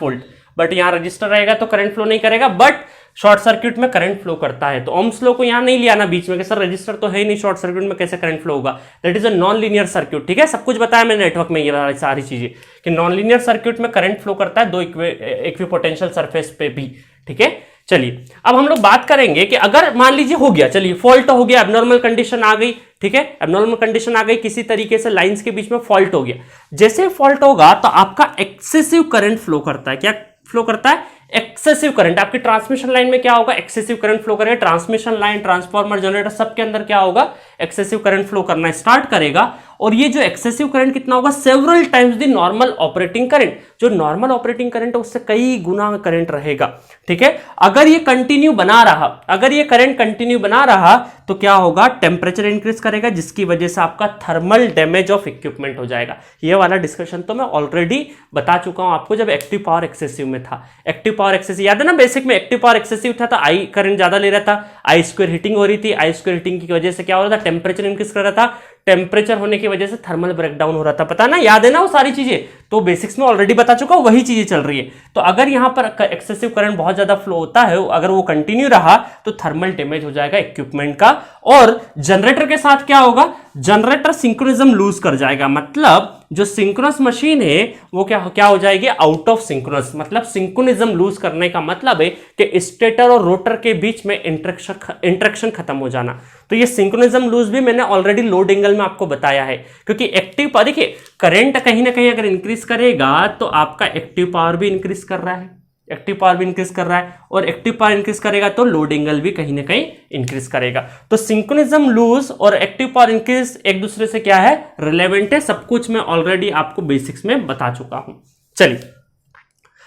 वोल्ट, बट यहां रजिस्टर रहेगा तो करंट फ्लो नहीं करेगा, बट शॉर्ट सर्क्यूट में करंट फ्लो करता है। तो ओम्स लॉ को यहां नहीं लिया ना बीच में कि सर रजिस्टर तो है ही नहीं, शॉर्ट सर्क्यूट में कैसे करंट फ्लो होगा, that is a non linear circuit, ठीक है। सब कुछ बताया मैंने नेटवर्क में ये सारी चीजें कि नॉन लीनियर सर्क्यूट में करंट फ्लो करता है दो इक्विपोटेंशियल सरफेस पे भी, ठीक है। चलिए अब हम लोग बात करेंगे कि अगर मान लीजिए हो गया, चलिए फॉल्ट हो गया, एबनॉर्मल कंडीशन आ गई, ठीक है, एबनॉर्मल कंडीशन आ गई, किसी तरीके से लाइंस के बीच में फॉल्ट हो गया। जैसे फॉल्ट होगा तो आपका एक्सेसिव करंट फ्लो करता है, क्या फ्लो करता है, एक्सेसिव करंट। आपकी ट्रांसमिशन लाइन में क्या होगा, एक्सेसिव करंट फ्लो करेगा, ट्रांसमिशन लाइन, ट्रांसफार्मर, जनरेटर, सबके अंदर क्या होगा, एक्सेसिव करंट फ्लो करना स्टार्ट करेगा। और ये जो एक्सेसिव करंट कितना होगा, several times the normal operating current. जो नॉर्मल ऑपरेटिंग करंट है उससे कई गुना करंट रहेगा, ठीक है। अगर ये कंटिन्यू बना रहा, अगर ये करंट कंटिन्यू बना रहा तो क्या होगा, टेम्परेचर इंक्रीज करेगा, जिसकी वजह से आपका थर्मल डैमेज ऑफ इक्विपमेंट हो जाएगा। ये वाला डिस्कशन तो मैं ऑलरेडी बता चुका हूं आपको जब एक्टिव पावर एक्सेसिव में था। एक्टिव पावर एक्सेसिव याद है ना, बेसिक में एक्टिव पावर एक्सेसिव था तो आई करंट ज्यादा ले रहा था, आई स्क्वायर हीटिंग हो रही थी, आई स्क्वायर हीटिंग की वजह से क्या हो रहा था, टेम्परेचर इंक्रीज कर रहा था, टेम्परेचर होने की वजह से थर्मल ब्रेकडाउन हो रहा था, पता ना, याद है ना वो सारी चीजें, तो बेसिक्स में ऑलरेडी बता चुका हूं, वही चीजें चल रही है। तो अगर यहां पर एक्सेसिव करंट बहुत ज्यादा फ्लो होता है, अगर वो कंटिन्यू रहा तो थर्मल डैमेज हो जाएगा इक्विपमेंट का। और जनरेटर के साथ क्या होगा, जनरेटर सिंक्रोनिज्म लूज कर जाएगा, मतलब जो सिंक्रोनस मशीन है वो क्या हो जाएगी, आउट ऑफ सिंक्रोनस। मतलब सिंक्रोनिज्म लूज करने का मतलब है कि स्टेटर और रोटर के बीच में इंटरेक्शन खत्म हो जाना। तो ये सिंक्रोनिज्म लूज भी मैंने ऑलरेडी लोड एंगल में आपको बताया है, क्योंकि एक्टिव पावर, देखिए करंट कहीं ना कहीं अगर इंक्रीज करेगा तो आपका एक्टिव पावर भी इंक्रीज कर रहा है, एक्टिव पावर भी इंक्रीज कर रहा है, और एक्टिव पावर इंक्रीज करेगा तो लोड एंगल भी कहीं ना कहीं इंक्रीज करेगा। तो सिंक्रोनिज्म लूज और एक्टिव पावर इंक्रीज एक दूसरे से क्या है, रिलेवेंट है। सब कुछ मैं ऑलरेडी आपको बेसिक्स में बता चुका हूं। चलिए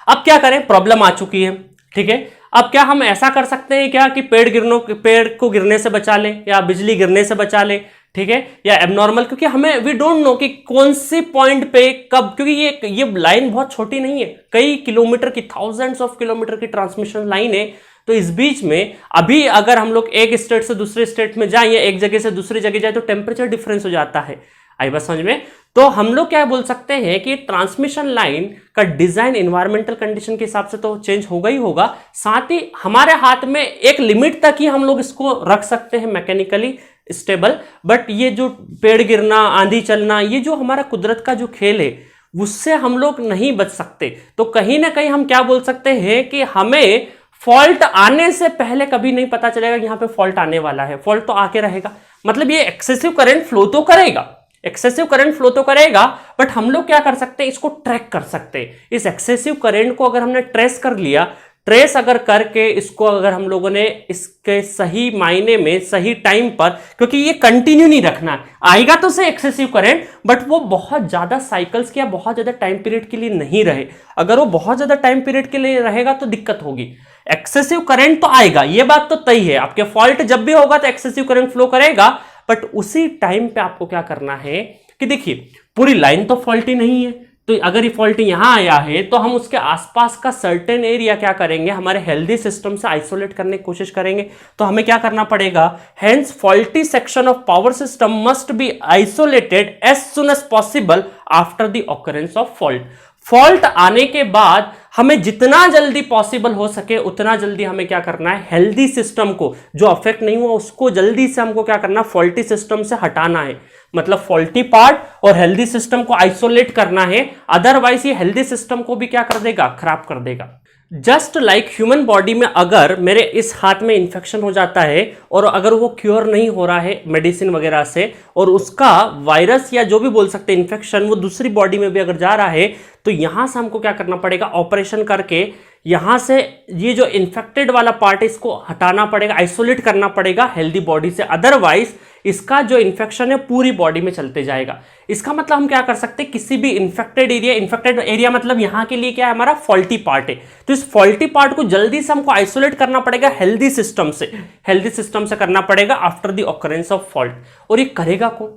अब क्या करें, प्रॉब्लम आ चुकी है, ठीक है। अब क्या हम ऐसा कर सकते हैं क्या कि पेड़ को गिरने से बचा ले, या बिजली गिरने से बचा ले, ठीक है, या एबनॉर्मल, क्योंकि हमें वी डोंट नो कि कौन से पॉइंट पे कब, क्योंकि ये लाइन बहुत छोटी नहीं है, कई किलोमीटर की, थाउजेंड्स ऑफ किलोमीटर की ट्रांसमिशन लाइन है। तो इस बीच में अभी अगर हम लोग एक स्टेट से दूसरे स्टेट में जाए या एक जगह से दूसरी जगह जाए तो टेम्परेचर डिफरेंस हो जाता है, आई बात समझ में। तो हम लोग क्या बोल सकते हैं कि ट्रांसमिशन लाइन का डिजाइन एनवायरमेंटल कंडीशन के हिसाब से तो चेंज होगा ही होगा, साथ ही हमारे हाथ में एक लिमिट तक ही हम लोग इसको रख सकते हैं मैकेनिकली स्टेबल। बट ये जो पेड़ गिरना, आंधी चलना, ये जो हमारा कुदरत का जो खेल है उससे हम लोग नहीं बच सकते। तो कहीं ना कहीं हम क्या बोल सकते हैं कि हमें फॉल्ट आने से पहले कभी नहीं पता चलेगा कि यहां पे फॉल्ट आने वाला है, फॉल्ट तो आके रहेगा। मतलब ये एक्सेसिव करंट फ्लो तो करेगा, एक्सेसिव करंट फ्लो तो करेगा, बट हम लोग क्या कर सकते हैं, इसको ट्रैक कर सकते हैं। इस एक्सेसिव करंट को अगर हमने ट्रेस कर लिया, ट्रेस अगर करके इसको अगर हम लोगों ने इसके सही मायने में सही टाइम पर, क्योंकि ये कंटिन्यू नहीं रखना है, आएगा तो से एक्सेसिव करंट बट वो बहुत ज्यादा साइकिल्स के या बहुत ज्यादा टाइम पीरियड के लिए नहीं रहे। अगर वो बहुत ज्यादा टाइम पीरियड के लिए रहेगा तो दिक्कत होगी। एक्सेसिव करंट तो आएगा, ये बात तो तय है, आपके फॉल्ट जब भी होगा तो एक्सेसिव करंट फ्लो करेगा, बट उसी टाइम पे आपको क्या करना है कि देखिए पूरी लाइन तो फॉल्टी नहीं है, तो अगर ये फॉल्ट यहां आया है तो हम उसके आसपास का सर्टेन एरिया क्या करेंगे, हमारे हेल्दी सिस्टम से आइसोलेट करने की कोशिश करेंगे। तो हमें क्या करना पड़ेगा, hence faulty section of power system must be isolated as soon as possible after the occurrence of fault. Fault आने के बाद हमें जितना जल्दी पॉसिबल हो सके उतना जल्दी हमें क्या करना है, हेल्दी सिस्टम को जो अफेक्ट नहीं हुआ उसको जल्दी से हमको क्या करना, फॉल्टी सिस्टम से हटाना है। मतलब फॉल्टी पार्ट और हेल्दी सिस्टम को आइसोलेट करना है, अदरवाइज ये हेल्दी सिस्टम को भी क्या कर देगा, खराब कर देगा। जस्ट लाइक ह्यूमन बॉडी में अगर मेरे इस हाथ में इंफेक्शन हो जाता है और अगर वो क्योर नहीं हो रहा है मेडिसिन वगैरह से, और उसका वायरस या जो भी बोल सकते हैं इंफेक्शन वो दूसरी बॉडी में भी अगर जा रहा है, तो यहां से हमको क्या करना पड़ेगा, ऑपरेशन करके यहां से ये जो इन्फेक्टेड वाला पार्ट है इसको हटाना पड़ेगा, आइसोलेट करना पड़ेगा हेल्दी बॉडी से, अदरवाइज इसका जो इन्फेक्शन है पूरी बॉडी में चलते जाएगा। इसका मतलब हम क्या कर सकते हैं, किसी भी इन्फेक्टेड एरिया मतलब यहां के लिए क्या है, हमारा फॉल्टी पार्ट है, तो इस फॉल्टी पार्ट को जल्दी से हमको आइसोलेट करना पड़ेगा हेल्दी सिस्टम से करना पड़ेगा after the occurrence of fault. और ये करेगा कौन,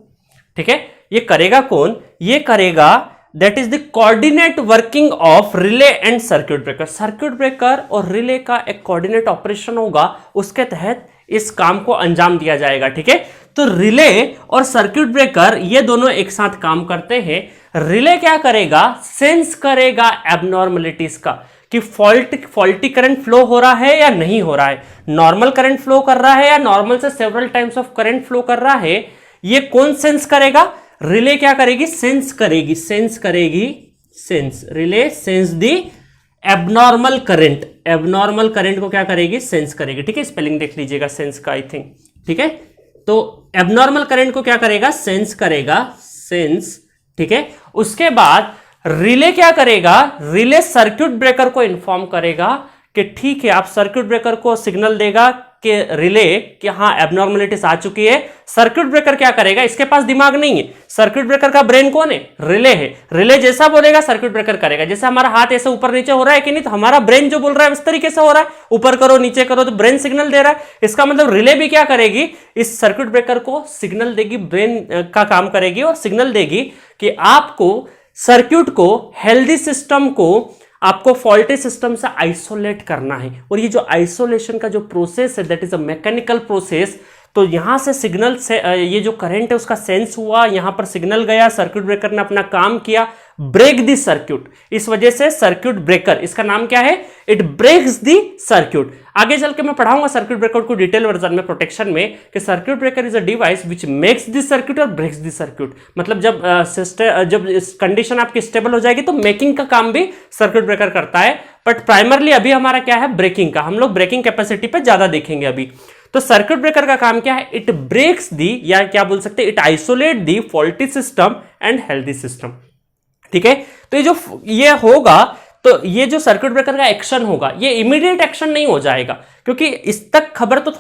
ठीक है, ये करेगा कौन, ये करेगा that is the coordinate working of relay and circuit breaker. Circuit breaker और रिले का एक कोऑर्डिनेट ऑपरेशन होगा, उसके तहत इस काम को अंजाम दिया जाएगा, ठीक है। तो रिले और सर्किट ब्रेकर ये दोनों एक साथ काम करते हैं। रिले क्या करेगा, सेंस करेगा एबनॉर्मलिटीज का, कि फॉल्टी करंट फ्लो हो रहा है या नहीं हो रहा है, नॉर्मल करंट फ्लो कर रहा है या नॉर्मल से several times of current flow कर रहा है, ये कौन सेंस करेगा, रिले क्या करेगी, सेंस करेगी, रिले सेंस दी एबनॉर्मल करंट को क्या करेगी, सेंस करेगी, ठीक है। स्पेलिंग देख लीजिएगा सेंस का, आई थिंक, ठीक है। तो एबनॉर्मल करंट को क्या करेगा, सेंस करेगा, ठीक है। उसके बाद रिले क्या करेगा, रिले सर्किट ब्रेकर को इन्फॉर्म करेगा कि ठीक है, आप सर्किट ब्रेकर को सिग्नल देगा कि रिले कि हाँ एबनॉर्मलिटीज आ चुकी है। सर्किट ब्रेकर क्या करेगा, इसके पास दिमाग नहीं है, सर्किट ब्रेकर का ब्रेन कौन है, रिले है। रिले जैसा बोलेगा सर्किट ब्रेकर करेगा, जैसे हमारा हाथ ऐसे ऊपर नीचे हो रहा है कि नहीं, तो हमारा ब्रेन जो बोल रहा है उस तरीके से हो रहा है, ऊपर करो नीचे करो, तो ब्रेन सिग्नल दे रहा है। इसका मतलब रिले भी क्या करेगी, इस सर्किट ब्रेकर को सिग्नल देगी, ब्रेन का काम करेगी और सिग्नल देगी कि आपको सर्किट को, हेल्दी सिस्टम को आपको फॉल्टी सिस्टम से आइसोलेट करना है। और ये जो आइसोलेशन का जो प्रोसेस है that is a mechanical process. तो यहां से सिग्नल से ये जो करंट है उसका सेंस हुआ, यहां पर सिग्नल गया, सर्किट ब्रेकर ने अपना काम किया, ब्रेक द सर्किट। इस वजह से सर्किट ब्रेकर, इसका नाम क्या है, इट ब्रेक्स द सर्किट। आगे चल के मैं पढ़ाऊंगा सर्किट ब्रेकर को डिटेल वर्जन में, प्रोटेक्शन में, कि circuit breaker is a device which makes the circuit और ब्रेक्स द सर्किट। मतलब जब कंडीशन आपकी स्टेबल हो जाएगी तो मेकिंग का काम भी सर्किट ब्रेकर करता है, बट प्राइमरली अभी हमारा क्या है, ब्रेकिंग का। हम लोग ब्रेकिंग कैपेसिटी पे ज्यादा देखेंगे अभी। तो सर्किट ब्रेकर का काम क्या है, इट ब्रेक्स दी, या क्या बोल सकते हैं, it isolate the faulty system and healthy system, ठीक है। तो ये होगा, तो ये जो सर्किट ब्रेकर का एक्शन होगा ये इमीडिएट एक्शन नहीं हो जाएगा, क्योंकि इस तक खबर तो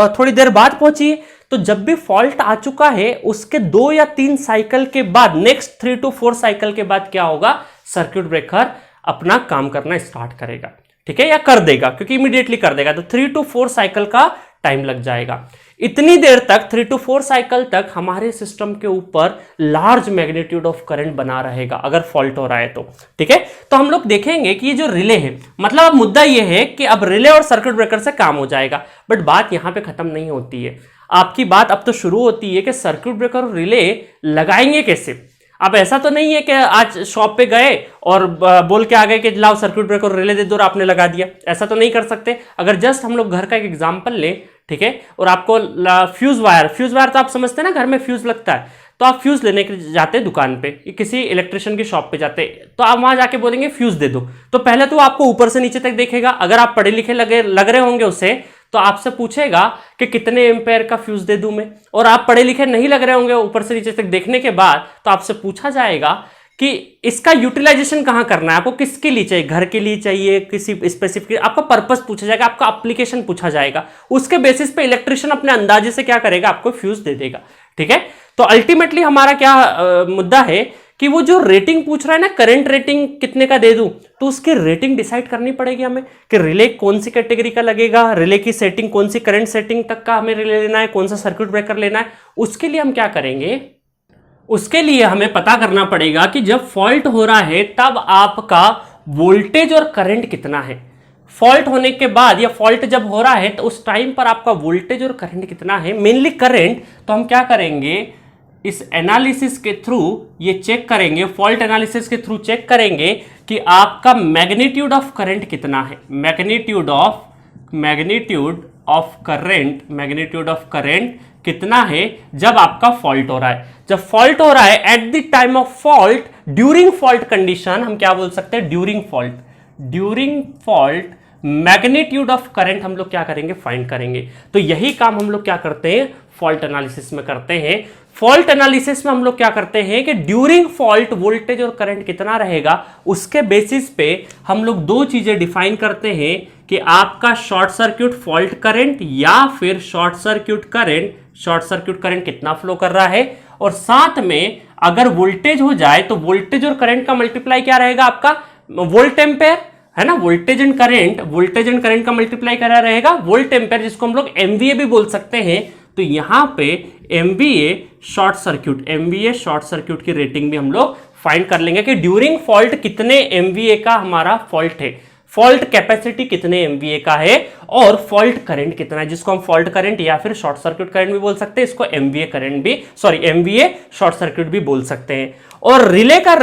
थोड़ी देर बाद पहुंची है। तो जब भी फॉल्ट आ चुका है उसके 2 या 3 साइकिल के बाद, नेक्स्ट 3 to 4 साइकिल के बाद क्या होगा, सर्किट ब्रेकर अपना काम करना स्टार्ट करेगा, ठीक है, या कर देगा, क्योंकि इमीडिएटली कर देगा। तो 3 to 4 साइकिल का टाइम लग जाएगा। इतनी देर तक 3 to 4 साइकिल तक हमारे सिस्टम के ऊपर लार्ज मैग्नीट्यूड ऑफ करंट बना रहेगा अगर फॉल्ट हो रहा है तो, ठीक है। तो हम लोग देखेंगे कि ये जो रिले है, मतलब अब मुद्दा ये है कि अब रिले और सर्किट ब्रेकर से काम हो जाएगा, बट बात यहां पे खत्म नहीं होती है। आपकी बात अब तो शुरू होती है कि सर्किट ब्रेकर और रिले लगाएंगे कैसे। अब ऐसा तो नहीं है कि आज शॉप पे गए और बोल के आ गए कि लाओ सर्किट ब्रेकर रिले दे दो और आपने लगा दिया, ऐसा तो नहीं कर सकते। अगर जस्ट हम लोग घर का एक एग्जांपल लें, ठीक है, और आपको फ्यूज वायर तो आप समझते हैं ना, घर में फ्यूज लगता है, तो आप फ्यूज लेने के जाते हैं दुकान पे, किसी इलेक्ट्रिशियन की शॉप पे जाते हैं, तो आप वहां जाके बोलेंगे फ्यूज दे दो, तो पहले तो आपको ऊपर से नीचे तक देखेगा। अगर आप पढ़े लिखे लग रहे होंगे उसे, तो आपसे पूछेगा कि कितने एम्पेयर का फ्यूज दे दूं मैं, और आप पढ़े लिखे नहीं लग रहे होंगे ऊपर से नीचे तक देखने के बाद, तो आपसे पूछा जाएगा कि इसका यूटिलाइजेशन कहां करना है, आपको किसके लिए चाहिए, घर के लिए चाहिए, किसी स्पेसिफिक आपका पर्पस पूछा जाएगा, आपका एप्लीकेशन पूछा जाएगा, उसके बेसिस पे इलेक्ट्रिशियन अपने अंदाजे से क्या करेगा, आपको फ्यूज दे देगा। ठीक है, तो अल्टीमेटली हमारा क्या मुद्दा है कि वो जो रेटिंग पूछ रहा है ना, करंट रेटिंग कितने का दे दूं, तो उसकी रेटिंग डिसाइड करनी पड़ेगी हमें कि रिले कौन सी कैटेगरी का लगेगा, रिले की सेटिंग कौन सी, करंट सेटिंग तक का हमें रिले लेना है, कौन सा सर्किट ब्रेकर लेना है। उसके लिए हम क्या करेंगे, उसके लिए हमें पता करना पड़ेगा कि जब फॉल्ट हो रहा है तब आपका वोल्टेज और करंट कितना है। फॉल्ट होने के बाद या फॉल्ट जब हो रहा है तो उस टाइम पर आपका वोल्टेज और करंट कितना है, मेनली करंट। तो हम क्या करेंगे, इस एनालिसिस के थ्रू ये चेक करेंगे, फॉल्ट एनालिसिस के थ्रू चेक करेंगे कि आपका मैग्नीट्यूड ऑफ करंट कितना है, मैग्नीट्यूड ऑफ करंट कितना है जब आपका फॉल्ट हो रहा है। जब फॉल्ट हो रहा है at the time of fault, during fault condition, हम क्या बोल सकते हैं, during fault magnitude of current हम लोग क्या करेंगे, फाइंड करेंगे। तो यही काम हम लोग क्या करते हैं, फॉल्ट एनालिसिस में करते हैं। फॉल्ट एनालिसिस में हम लोग क्या करते हैं कि ड्यूरिंग फॉल्ट वोल्टेज और करंट कितना रहेगा, उसके बेसिस पे हम लोग दो चीजें डिफाइन करते हैं कि आपका शॉर्ट सर्किट फॉल्ट करंट या फिर शॉर्ट सर्किट करंट कितना फ्लो कर रहा है, और साथ में अगर वोल्टेज हो जाए तो वोल्टेज और करंट का मल्टीप्लाई क्या रहेगा, आपका वोल्ट एम्पेयर है ना, वोल्टेज एंड करंट का मल्टीप्लाई करा रहेगा वोल्ट एम्पेयर, जिसको हम लोग एमवीए भी बोल सकते हैं। तो यहां पे एमवीए शॉर्ट सर्किट की रेटिंग भी हम लोग फाइंड कर लेंगे कि ड्यूरिंग फॉल्ट कितने एमवीए का हमारा फॉल्ट है, फॉल्ट कैपेसिटी कितने एमवीए का है, और फॉल्ट करंट कितना है, जिसको हम फॉल्ट करंट या फिर शॉर्ट सर्किट करंट भी बोल सकते हैं, इसको एमवीए शॉर्ट सर्किट भी बोल सकते हैं। और रिले का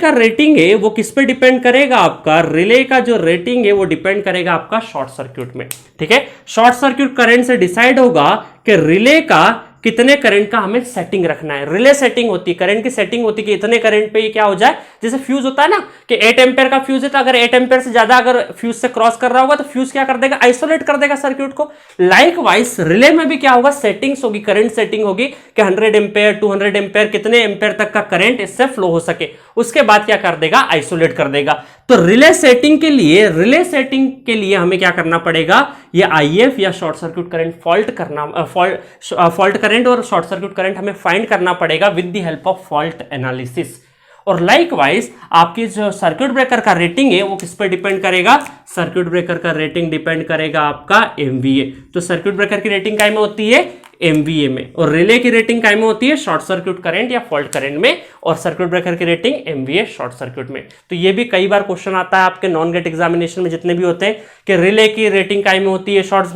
रेटिंग है वो किस पे डिपेंड करेगा, आपका रिले का जो रेटिंग है वो डिपेंड करेगा आपका शॉर्ट सर्किट में। ठीक है, शॉर्ट सर्किट करंट से डिसाइड होगा कि रिले का कितने करंट का हमें सेटिंग रखना है। रिले सेटिंग होती है, करंट की सेटिंग होती है कि इतने करंट पे ये क्या हो जाए, जैसे फ्यूज होता है ना कि 8 एम्पेयर का फ्यूज है, तो अगर 8 एम्पेयर से ज्यादा अगर फ्यूज से क्रॉस कर रहा होगा तो फ्यूज क्या कर देगा, आइसोलेट कर देगा सर्किट को। लाइकवाइज रिले में भी क्या होगा, सेटिंग्स होगी, करंट सेटिंग होगी कि 100 एम्पेयर 200 एम्पेयर कितने एम्पेयर तक का करंट इससे फ्लो हो सके, उसके बाद क्या कर देगा, आइसोलेट कर देगा। तो रिले सेटिंग के लिए हमें क्या करना पड़ेगा, ये आईएफ या short circuit current fault current और शॉर्ट सर्किट करंट हमें फाइंड करना पड़ेगा with the help of fault analysis. और लाइकवाइज आपकी जो सर्किट ब्रेकर का रेटिंग है वो किस पर डिपेंड करेगा, सर्किट ब्रेकर का रेटिंग डिपेंड करेगा आपका एमवीए। तो सर्किट ब्रेकर की रेटिंग काय में होती है, एमवीए में, और रिले की रेटिंग काय में होती है, शॉर्ट सर्किट करंट या फॉल्ट करंट में, और सर्किट ब्रेकर की रेटिंग एमवीए शॉर्ट सर्किट में। तो ये भी कई बार क्वेश्चन आता है आपके नॉन गेट एग्जामिनेशन में, जितने भी होते हैं कि रिले की रेटिंग काय में होती है, शॉर्ट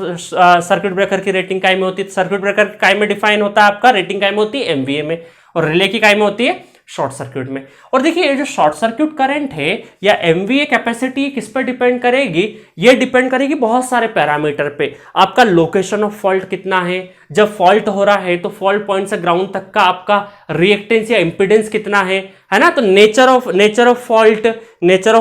सर्किट ब्रेकर की रेटिंग काय में होती है, सर्किट ब्रेकर काय में डिफाइन होता है आपका, रेटिंग काय में होती है एमवीए में, और रिले की काय में होती है शॉर्ट सर्किट में। और देखिए ये जो शॉर्ट सर्किट करंट है या एमवीए कैपेसिटी किस पर डिपेंड करेगी, ये डिपेंड करेगी बहुत सारे पैरामीटर पे। आपका लोकेशन ऑफ फॉल्ट कितना है, जब फॉल्ट हो रहा है तो फॉल्ट पॉइंट से ग्राउंड तक का आपका रिएक्टेंस या इंपीडेंस कितना है ना, तो नेचर ऑफ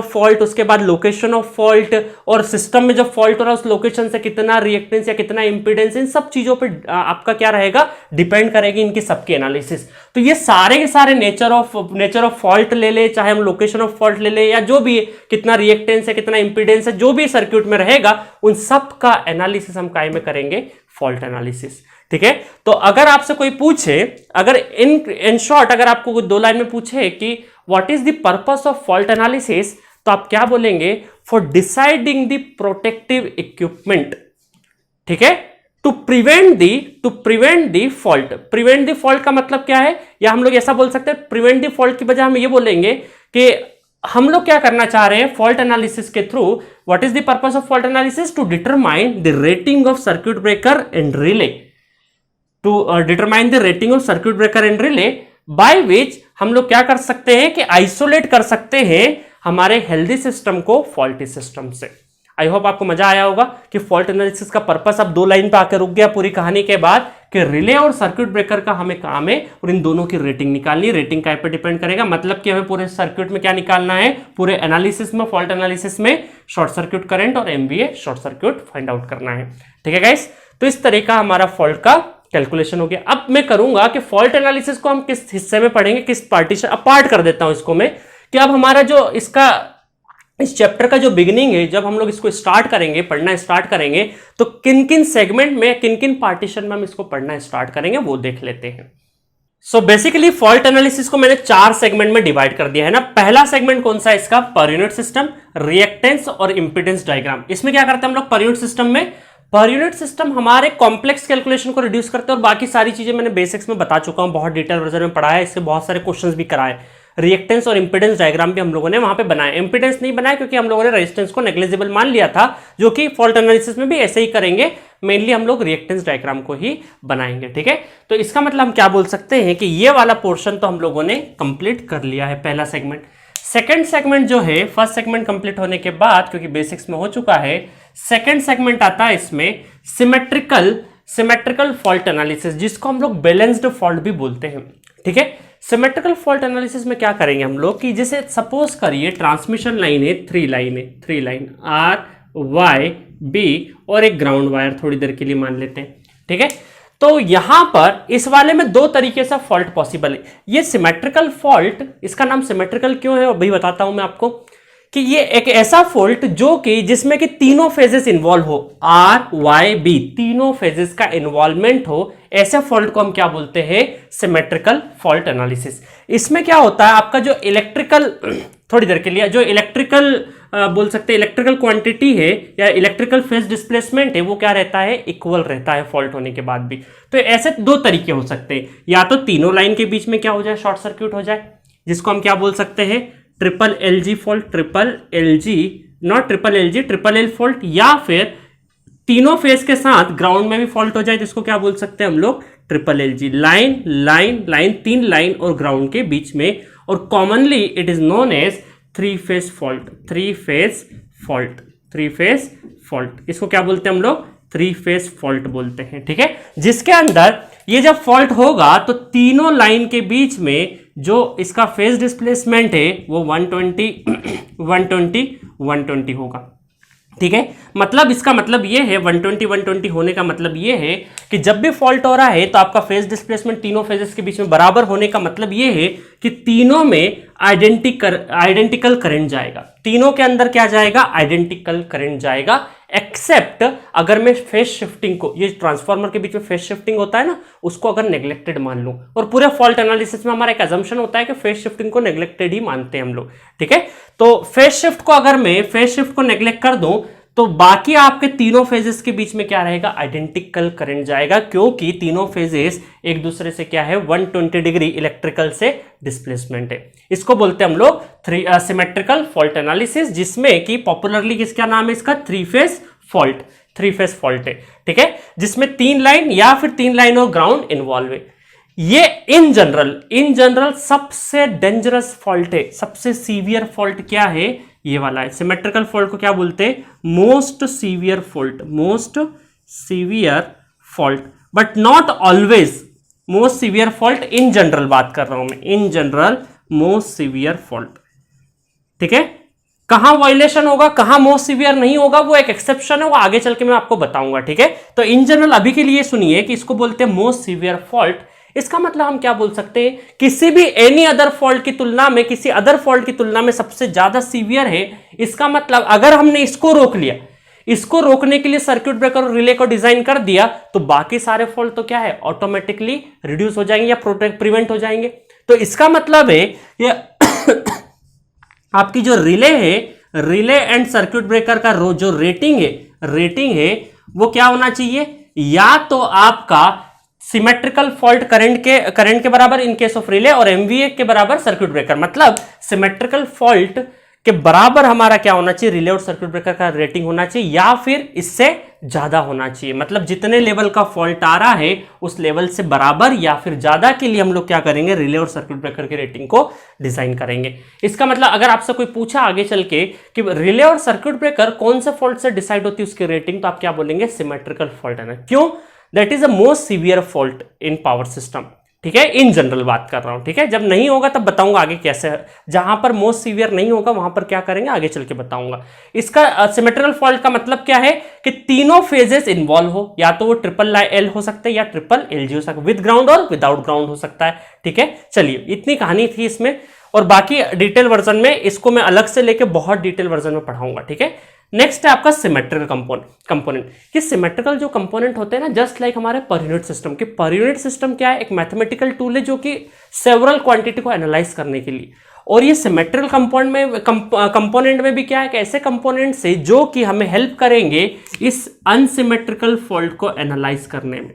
फॉल्ट, उसके बाद लोकेशन ऑफ फॉल्ट, और सिस्टम में जब फॉल्ट हो रहा है उस लोकेशन से कितना रिएक्टेंस या कितना इंपीडेंस, इन सब चीजों पे आपका क्या रहेगा, डिपेंड करेगी इनकी सबकी एनालिसिस। तो ये सारे के सारे नेचर ऑफ फॉल्ट ले ले, चाहे हम लोकेशन ऑफ फॉल्ट ले ले, या जो भी कितना रिएक्टेंस है कितना इंपीडेंस है, जो भी सर्किट में रहेगा उन सब का एनालिसिस हम काय में करेंगे, फॉल्ट एनालिसिस। ठीक है, तो अगर आपसे कोई पूछे, अगर इन शॉर्ट अगर आपको 2 लाइन में पूछे कि what is the purpose of fault analysis, तो आप क्या बोलेंगे, for deciding the protective equipment. ठीक है, to prevent the fault. Prevent the fault का मतलब क्या है, या हम लोग ऐसा बोल सकते हैं, प्रिवेंट द फॉल्ट की बजाय हम ये बोलेंगे कि हम लोग क्या करना चाह रहे हैं फॉल्ट एनालिसिस के through, what is the purpose of fault analysis, to determine the rating of circuit breaker and relay, by which हम लोग क्या कर सकते हैं कि आइसोलेट कर सकते हैं हमारे हेल्दी सिस्टम को फॉल्टी सिस्टम से। आई होप आपको मजा आया होगा कि फॉल्ट एनालिसिस का पर्पस अब 2 लाइन पे आकर रुक गया पूरी कहानी के बाद, कि रिले और सर्किट ब्रेकर का हमें काम है और इन दोनों की रेटिंग निकालनी। रेटिंग काय पे डिपेंड करेगा, मतलब कि हमें पूरे सर्किट में क्या निकालना है, पूरे एनालिसिस में, फॉल्ट एनालिसिस में शॉर्ट सर्किट करंट और MVA short circuit find out करना है। ठीक है गाइस, तो इस तरह का हमारा फॉल्ट का कैलकुलेशन हो गया। अब मैं करूंगा कि फॉल्ट एनालिसिस को हम किस हिस्से में पढ़ेंगे, किस पार्टीशन, अब पार्ट कर देता हूं इसको मैं, कि अब हमारा जो इसका इस चैप्टर का जो बिगिनिंग है, जब हम लोग इसको स्टार्ट करेंगे, पढ़ना स्टार्ट करेंगे, तो किन किन सेगमेंट में, किन किन पार्टीशन में हम इसको पढ़ना स्टार्ट करेंगे वो देख लेते हैं। सो बेसिकली फॉल्ट एनालिसिस को मैंने 4 सेगमेंट में डिवाइड कर दिया है ना। पहला सेगमेंट कौन सा है इसका, पर यूनिट सिस्टम, रिएक्टेंस और इंपीडेंस डायग्राम। इसमें क्या करते हैं हम लोग पर यूनिट सिस्टम में, पर यूनिट सिस्टम हमारे कॉम्प्लेक्स कैलकुलेशन को रिड्यूस करते हैं, और बाकी सारी चीजें मैंने बेसिक्स में बता चुका हूं, बहुत डिटेल वर्जन में पढ़ा है, इससे बहुत सारे क्वेश्चंस भी कराए। रिएक्टेंस और इंपीडेंस डायग्राम भी हम लोगों ने वहां पे बनाया। इंपीडेंस नहीं बनाया क्योंकि हम लोगों ने रेजिस्टेंस को नेग्लिजिबल मान लिया था, जो कि फॉल्ट एनालिसिस में भी ऐसे ही करेंगे, मेनली हम लोग रिएक्टेंस डायग्राम को ही बनाएंगे, ठीक है। तो इसका मतलब हम क्या बोल सकते हैं कि ये वाला पोर्शन तो हम लोगों ने कंप्लीट कर लिया है, पहला सेगमेंट। सेकंड सेगमेंट जो है, फर्स्ट सेगमेंट कंप्लीट होने के बाद, क्योंकि बेसिक्स में हो चुका है, सेकंड सेगमेंट आता है इसमें सिमेट्रिकल फॉल्ट एनालिसिस, जिसको हम लोग बैलेंस्ड फॉल्ट भी बोलते हैं, ठीक है। सिमेट्रिकल फॉल्ट एनालिसिस में क्या करेंगे हम लोग कि जैसे सपोज करिए ट्रांसमिशन लाइन है, 3 लाइन आर वाई बी और एक ग्राउंड वायर, थोड़ी देर के लिए मान लेते हैं, ठीक है। तो यहां पर इस वाले में 2 तरीके से फॉल्ट पॉसिबल है। ये सिमेट्रिकल फॉल्ट, इसका नाम सिमेट्रिकल क्यों है अभी बताता हूं मैं आपको, कि ये एक ऐसा फॉल्ट जो कि जिसमें कि तीनों फेजेस इन्वॉल्व हो, आर वाई बी तीनों फेजेस का इन्वॉल्वमेंट हो, ऐसे फॉल्ट को हम क्या बोलते हैं, सिमेट्रिकल फॉल्ट एनालिसिस। इसमें क्या होता है, आपका जो इलेक्ट्रिकल, थोड़ी देर के लिए जो इलेक्ट्रिकल बोल सकते हैं इलेक्ट्रिकल क्वांटिटी है या इलेक्ट्रिकल फेज डिस्प्लेसमेंट है, वो क्या रहता है, इक्वल रहता है फॉल्ट होने के बाद भी। तो ऐसे 2 तरीके हो सकते हैं, या तो तीनों लाइन के बीच में क्या हो जाए, शॉर्ट सर्क्यूट हो जाए, जिसको हम क्या बोल सकते हैं, triple L ji fault, triple L ji, not triple L ji, triple L fault, या फिर तीनों फेज के साथ ग्राउंड में भी फॉल्ट हो जाए, जिसको क्या बोल सकते हैं हम लोग, triple L G, line 3 line और ग्राउंड के बीच में, और commonly it is known as 3 phase fault, इसको क्या बोलते हैं हम लोग, 3 फेज फॉल्ट बोलते हैं, ठीक है। जिसके अंदर ये जब फॉल्ट होगा तो तीनों लाइन के बीच में जो इसका फेज डिस्प्लेसमेंट है वो 120 होगा, ठीक है। मतलब इसका मतलब ये है 120 होने का मतलब ये है कि जब भी फॉल्ट हो रहा है तो आपका फेज डिस्प्लेसमेंट तीनों फेजेस के बीच में बराबर होने का मतलब ये है कि तीनों में आइडेंटिकल करंट जाएगा, तीनों के अंदर क्या जाएगा, आइडेंटिकल करंट जाएगा, एक्सेप्ट अगर मैं फेज शिफ्टिंग को, ये ट्रांसफार्मर के बीच में फेज शिफ्टिंग होता है ना, उसको अगर नेग्लेक्टेड मान लूं, और पूरे फॉल्ट एनालिसिस में हमारा एक अजम्पशन होता है कि फेज शिफ्टिंग को नेग्लेक्टेड ही मानते हैं हम लोग, ठीक है। तो फेज शिफ्ट को अगर मैं फेज शिफ्ट को नेग्लेक्ट कर दूं तो बाकी आपके तीनों फेजेस के बीच में क्या रहेगा, आइडेंटिकल करंट जाएगा, क्योंकि तीनों फेजेस एक दूसरे से क्या है, 120 डिग्री इलेक्ट्रिकल से डिस्प्लेसमेंट है। इसको बोलते हैं हम लोग सिमेट्रिकल फॉल्ट एनालिसिस, जिसमें कि पॉपुलरली किसका नाम है इसका, 3 फेज फॉल्ट है, ठीक है, जिसमें 3 लाइन या फिर 3 लाइन और ग्राउंड इन्वॉल्व है। ये इन जनरल सबसे डेंजरस फॉल्ट है, सबसे सीवियर फॉल्ट क्या है, ये वाला है। सिमेट्रिकल फॉल्ट को क्या बोलते हैं, most severe fault, but not always most severe fault, in general बात कर रहा हूं मैं, in general most severe fault, ठीक है। कहां वायलेशन होगा, कहां मोस्ट सीवियर नहीं होगा, वो एक एक्सेप्शन है, वो आगे चल के मैं आपको बताऊंगा, ठीक है। तो इन जनरल अभी के लिए सुनिए कि इसको बोलते हैं मोस्ट सीवियर फॉल्ट। इसका मतलब हम क्या बोल सकते हैं, किसी भी एनी अदर फॉल्ट की तुलना में, किसी अदर फॉल्ट की तुलना में सबसे ज्यादा सीवियर है। इसका मतलब अगर हमने इसको रोक लिया, इसको रोकने के लिए सर्किट ब्रेकर और रिले को डिजाइन कर दिया, तो बाकी सारे फॉल्ट तो क्या है, ऑटोमेटिकली रिड्यूस हो जाएंगे या प्रिवेंट हो जाएंगे। तो इसका मतलब है ये आपकी जो रिले एंड सर्किट ब्रेकर का जो रेटिंग है वो क्या होना चाहिए, या तो आपका सिमेट्रिकल फॉल्ट करंट के बराबर इन केस ऑफ रिले, और एमवीए के बराबर सर्किट ब्रेकर। मतलब सिमेट्रिकल फॉल्ट के बराबर हमारा क्या होना चाहिए, रिले और सर्किट ब्रेकर का रेटिंग होना चाहिए, या फिर इससे ज्यादा होना चाहिए। मतलब जितने लेवल का फॉल्ट आ रहा है उस लेवल से बराबर या फिर ज्यादा के लिए हम लोग क्या करेंगे, रिले और सर्किट ब्रेकर की रेटिंग को डिजाइन करेंगे। इसका मतलब अगर आपसे कोई पूछा आगे चल के कि रिले और सर्किट ब्रेकर कौन से फॉल्ट से डिसाइड होती है उसकी रेटिंग, तो आप क्या बोलेंगे, सिमेट्रिकल फॉल्ट है ना। क्यों, that is the most severe fault in power system. ठीक है, इन जनरल बात कर रहा हूं। ठीक है, जब नहीं होगा तब बताऊंगा आगे कैसे, जहां पर मोस्ट सीवियर नहीं होगा वहां पर क्या करेंगे आगे चल के बताऊंगा। इसका सिमेट्रिकल फॉल्ट का मतलब क्या है कि तीनों फेजेस इन्वॉल्व हो, या तो वो ट्रिपल एल हो सकते हैं या ट्रिपल एल जी हो सकता है, विद ग्राउंड और विदाउट ग्राउंड हो सकता है। ठीक है, चलिए इतनी कहानी थी इसमें, और बाकी डिटेल वर्जन में इसको मैं अलग से लेके बहुत डिटेल वर्जन में पढ़ाऊंगा। ठीक है, नेक्स्ट है आपका सिमेट्रिकल कंपोनेंट। कि सिमेट्रिकल जो कंपोनेंट होते हैं ना, जस्ट लाइक हमारे पर यूनिट सिस्टम के, पर यूनिट सिस्टम क्या है, एक मैथमेटिकल टूल है जो कि सेवरल क्वांटिटी को एनालाइज करने के लिए, और ये सिमेट्रिकल कंपोनेंट में भी क्या है, ऐसे कंपोनेंट से जो कि हमें हेल्प करेंगे इस अनसिमेट्रिकल फॉल्ट को एनालाइज करने में।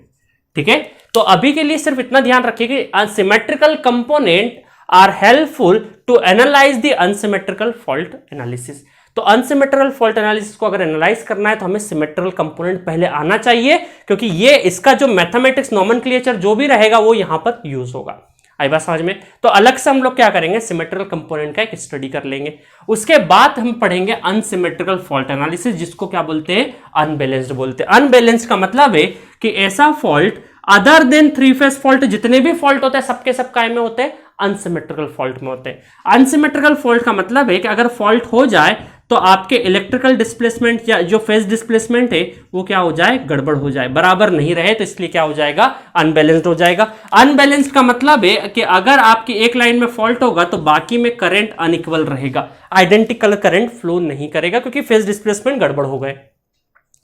ठीक है, तो अभी के लिए सिर्फ इतना ध्यान रखिए कि unsymmetrical component are helpful to analyse the unsymmetrical fault analysis. तो अनसिमेट्रिकल फॉल्ट एनालिसिस को अगर एनालाइज करना है तो हमें सिमेट्रिकल कंपोनेंट पहले आना चाहिए, क्योंकि ये इसका जो मैथमेटिक्स नोमेनक्लेचर जो भी रहेगा वो यहां पर यूज होगा। आई बात समझ में? तो अलग से हम लोग क्या करेंगे, सिमेट्रिकल कंपोनेंट का एक स्टडी कर लेंगे। उसके बाद हम पढ़ेंगे अनसिमेट्रिकल फॉल्ट एनालिसिस, जिसको क्या बोलते हैं, अनबैलेंस्ड बोलते हैं। अनबैलेंस्ड का मतलब है कि ऐसा fault other than three phase fault, जितने भी फॉल्ट होते हैं सबके सब काय में होते हैं, अनसिमेट्रिकल फॉल्ट में होते हैं। अनसिमेट्रिकल फॉल्ट का मतलब है कि अगर फॉल्ट हो जाए तो आपके इलेक्ट्रिकल डिस्प्लेसमेंट या जो फेज डिस्प्लेसमेंट है वो क्या हो जाए, गड़बड़ हो जाए, बराबर नहीं रहे, तो इसलिए क्या हो जाएगा, अनबैलेंस्ड हो जाएगा। अनबैलेंस्ड का मतलब है कि अगर आपकी एक लाइन में फॉल्ट होगा तो बाकी में करंट अनइक्वल रहेगा, आइडेंटिकल करंट फ्लो नहीं करेगा, क्योंकि फेज डिस्प्लेसमेंट गड़बड़ हो गए।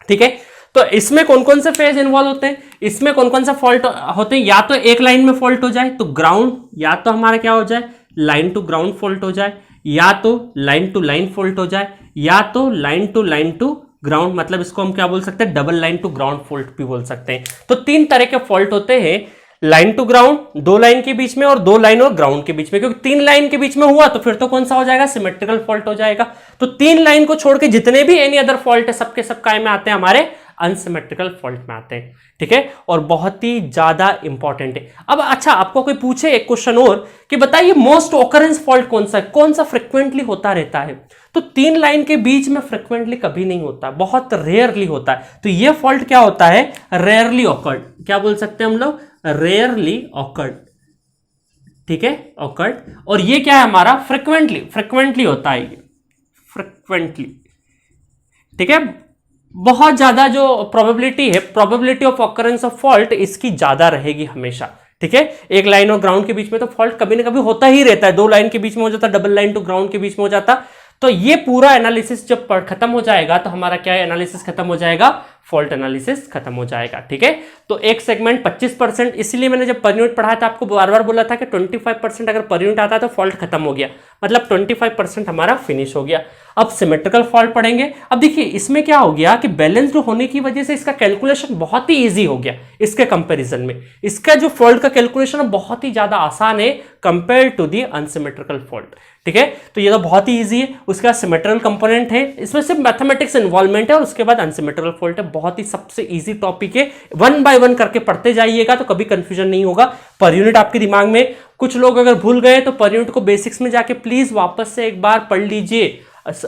ठीक है, तो इसमें कौन कौन से फेज इन्वॉल्व होते हैं, इसमें कौन कौन सा फॉल्ट होते हैं, या तो एक लाइन में फॉल्ट हो जाए तो ग्राउंड, या तो हमारा क्या हो जाए, लाइन टू ग्राउंड फॉल्ट हो जाए, या तो लाइन टू लाइन फॉल्ट हो जाए, या तो लाइन टू ग्राउंड, मतलब इसको हम क्या बोल सकते हैं, double line to ground fault भी बोल सकते हैं। तो तीन तरह के फॉल्ट होते हैं, लाइन टू ग्राउंड, दो लाइन के बीच में, और दो लाइन और ग्राउंड के बीच में। क्योंकि तीन लाइन के बीच में हुआ तो फिर तो कौन सा हो जाएगा, सिमेट्रिकल फॉल्ट हो जाएगा। तो तीन लाइन को छोड़ के जितने भी एनी अदर फॉल्ट है सबके सब काय में आते हैं, हमारे अनसिमेट्रिकल फॉल्ट में आते हैं। ठीक है, और बहुत ही ज्यादा इंपॉर्टेंट है। अब अच्छा, आपको कोई पूछे एक क्वेश्चन और कि बताइए मोस्ट ऑकरेंस फॉल्ट कौन सा है, कौन सा फ्रिक्वेंटली होता रहता है, तो तीन लाइन के बीच में फ्रिक्वेंटली कभी नहीं होता, बहुत रेयरली होता है। तो ये फॉल्ट क्या होता है, रेयरली ऑकर्ड, क्या बोल सकते हैं हम लोग, रेयरली ऑकर्ड। ठीक है, ऑकर्ड। और ये क्या है हमारा, फ्रिक्वेंटली होता है, ये फ्रिक्वेंटली। ठीक है, बहुत ज्यादा जो प्रोबेबिलिटी है, probability of occurrence of fault, इसकी ज्यादा रहेगी हमेशा। ठीक है, एक लाइन और ग्राउंड के बीच में तो फॉल्ट कभी ना कभी होता ही रहता है, दो लाइन के बीच में हो जाता, डबल लाइन टू ग्राउंड के बीच में हो जाता। तो ये पूरा एनालिसिस जब खत्म हो जाएगा तो हमारा क्या है, एनालिसिस खत्म हो जाएगा, फॉल्ट एनालिसिस खत्म हो जाएगा। ठीक है, तो एक सेगमेंट 25%, इसलिए मैंने जब पर यूनिट पढ़ाया था आपको बार बार बोला था कि 25% अगर पर यूनिट आता है तो फॉल्ट खत्म हो गया, मतलब 25% हमारा फिनिश हो गया। अब सिमेट्रिकल फॉल्ट पढ़ेंगे। अब देखिए इसमें क्या हो गया कि बैलेंस्ड होने की वजह से इसका कैलकुलेशन बहुत ही इजी हो गया इसके कंपैरिजन में। इसका जो फॉल्ट का कैलकुलेशन बहुत ही ज्यादा आसान है compare to the unsymmetrical fault. ठीक है, तो ये तो बहुत ही इजी है। उसके बाद सिमेट्रिकल कंपोनेंट है, इसमें सिर्फ मैथमेटिक्स इन्वॉल्वमेंट है, और उसके बाद अनसिमेट्रिकल फॉल्ट है। बहुत ही सबसे इजी टॉपिक है, वन बाय वन करके पढ़ते जाइएगा तो कभी कंफ्यूजन नहीं होगा। पर यूनिट आपके दिमाग में, कुछ लोग अगर भूल गए तो पर यूनिट को बेसिक्स में जाके प्लीज वापस से एक बार पढ़ लीजिए।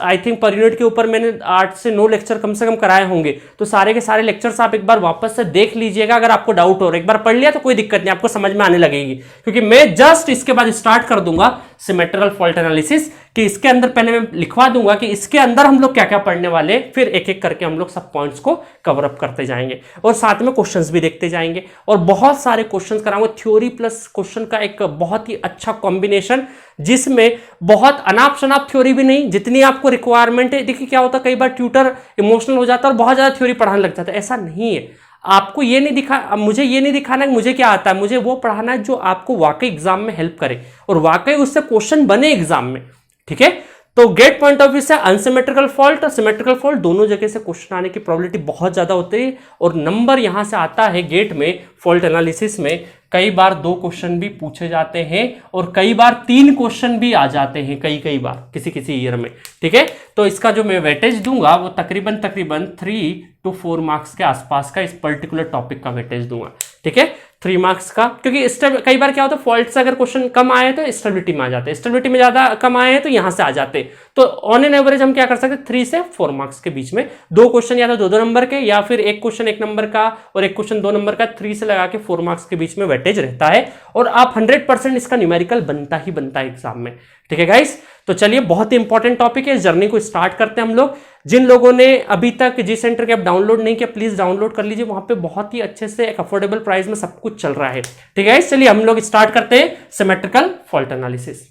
आई थिंक पर यूनिट के ऊपर मैंने 8 से 9 लेक्चर कम से कम कराए होंगे, तो सारे के सारे लेक्चर्स आप एक बार वापस से देख लीजिएगा। अगर आपको डाउट हो रहा है, एक बार पढ़ लिया तो कोई दिक्कत नहीं, आपको समझ में आने लगेगी। क्योंकि मैं जस्ट इसके बाद स्टार्ट कर दूंगा सिमेट्रिकल फॉल्ट एनालिसिस, कि इसके अंदर पहले मैं लिखवा दूंगा कि इसके अंदर हम लोग क्या क्या पढ़ने वाले, फिर एक एक करके हम लोग सब पॉइंट्स को कवर अप करते जाएंगे, और साथ में क्वेश्चंस भी देखते जाएंगे, और बहुत सारे क्वेश्चंस कराऊंगा। थ्योरी प्लस क्वेश्चन का एक बहुत ही अच्छा कॉम्बिनेशन, जिसमें बहुत अनाप शनाप थ्योरी भी नहीं, जितनी आपको रिक्वायरमेंट है। देखिए क्या होता है, कई बार ट्यूटर इमोशनल हो जाता है और बहुत ज्यादा थ्योरी पढ़ाने लग जाता है, ऐसा नहीं है। आपको ये नहीं दिखा, मुझे ये नहीं दिखाना कि मुझे क्या आता है, मुझे वो पढ़ाना है जो आपको वाकई एग्जाम में हेल्प करे और वाकई उससे क्वेश्चन बने एग्जाम में। ठीक है, तो गेट पॉइंट ऑफ व्यू से अनसिमेट्रिकल फॉल्ट और सिमेट्रिकल फॉल्ट दोनों जगह से क्वेश्चन आने की प्रोबेबिलिटी बहुत ज्यादा होती है, और नंबर यहां से आता है गेट में। फॉल्ट एनालिसिस में कई बार 2 क्वेश्चन भी पूछे जाते हैं, और कई बार 3 क्वेश्चन भी आ जाते हैं, कई बार किसी ईयर में। ठीक है, तो इसका जो मैं वेटेज दूंगा वो तकरीबन 3 to 4 मार्क्स के आसपास का इस पर्टिकुलर टॉपिक का वेटेज दूंगा। ठीक है, 3 मार्क्स का, क्योंकि कई बार क्या होता है फॉल्ट से अगर क्वेश्चन कम आए तो स्टेबिलिटी में आ जाते हैं, स्टेबिलिटी में ज्यादा कम आए हैं तो यहां से आ जाते हैं। तो ऑन एन एवरेज हम क्या कर सकते हैं 3 से 4 मार्क्स के बीच में 2 क्वेश्चन या तो 2-2 नंबर के, या फिर एक क्वेश्चन 1 नंबर का और एक क्वेश्चन 2 नंबर का, 3 से लगा के 4 मार्क्स के बीच में वेटेज रहता है। और आप 100% इसका न्यूमेरिकल बनता ही बनता है एग्जाम में। ठीक है गाइस, तो चलिए बहुत ही इंपॉर्टेंट टॉपिक है, इस जर्नी को स्टार्ट करते हैं हम लोग। जिन लोगों ने अभी तक जी सेंटर के ऐप डाउनलोड नहीं किया प्लीज डाउनलोड कर लीजिए, वहां पे बहुत ही अच्छे से एक अफोर्डेबल प्राइस में सब कुछ चल रहा है। ठीक है, चलिए हम लोग स्टार्ट करते हैं सिमेट्रिकल फॉल्ट एनालिसिस।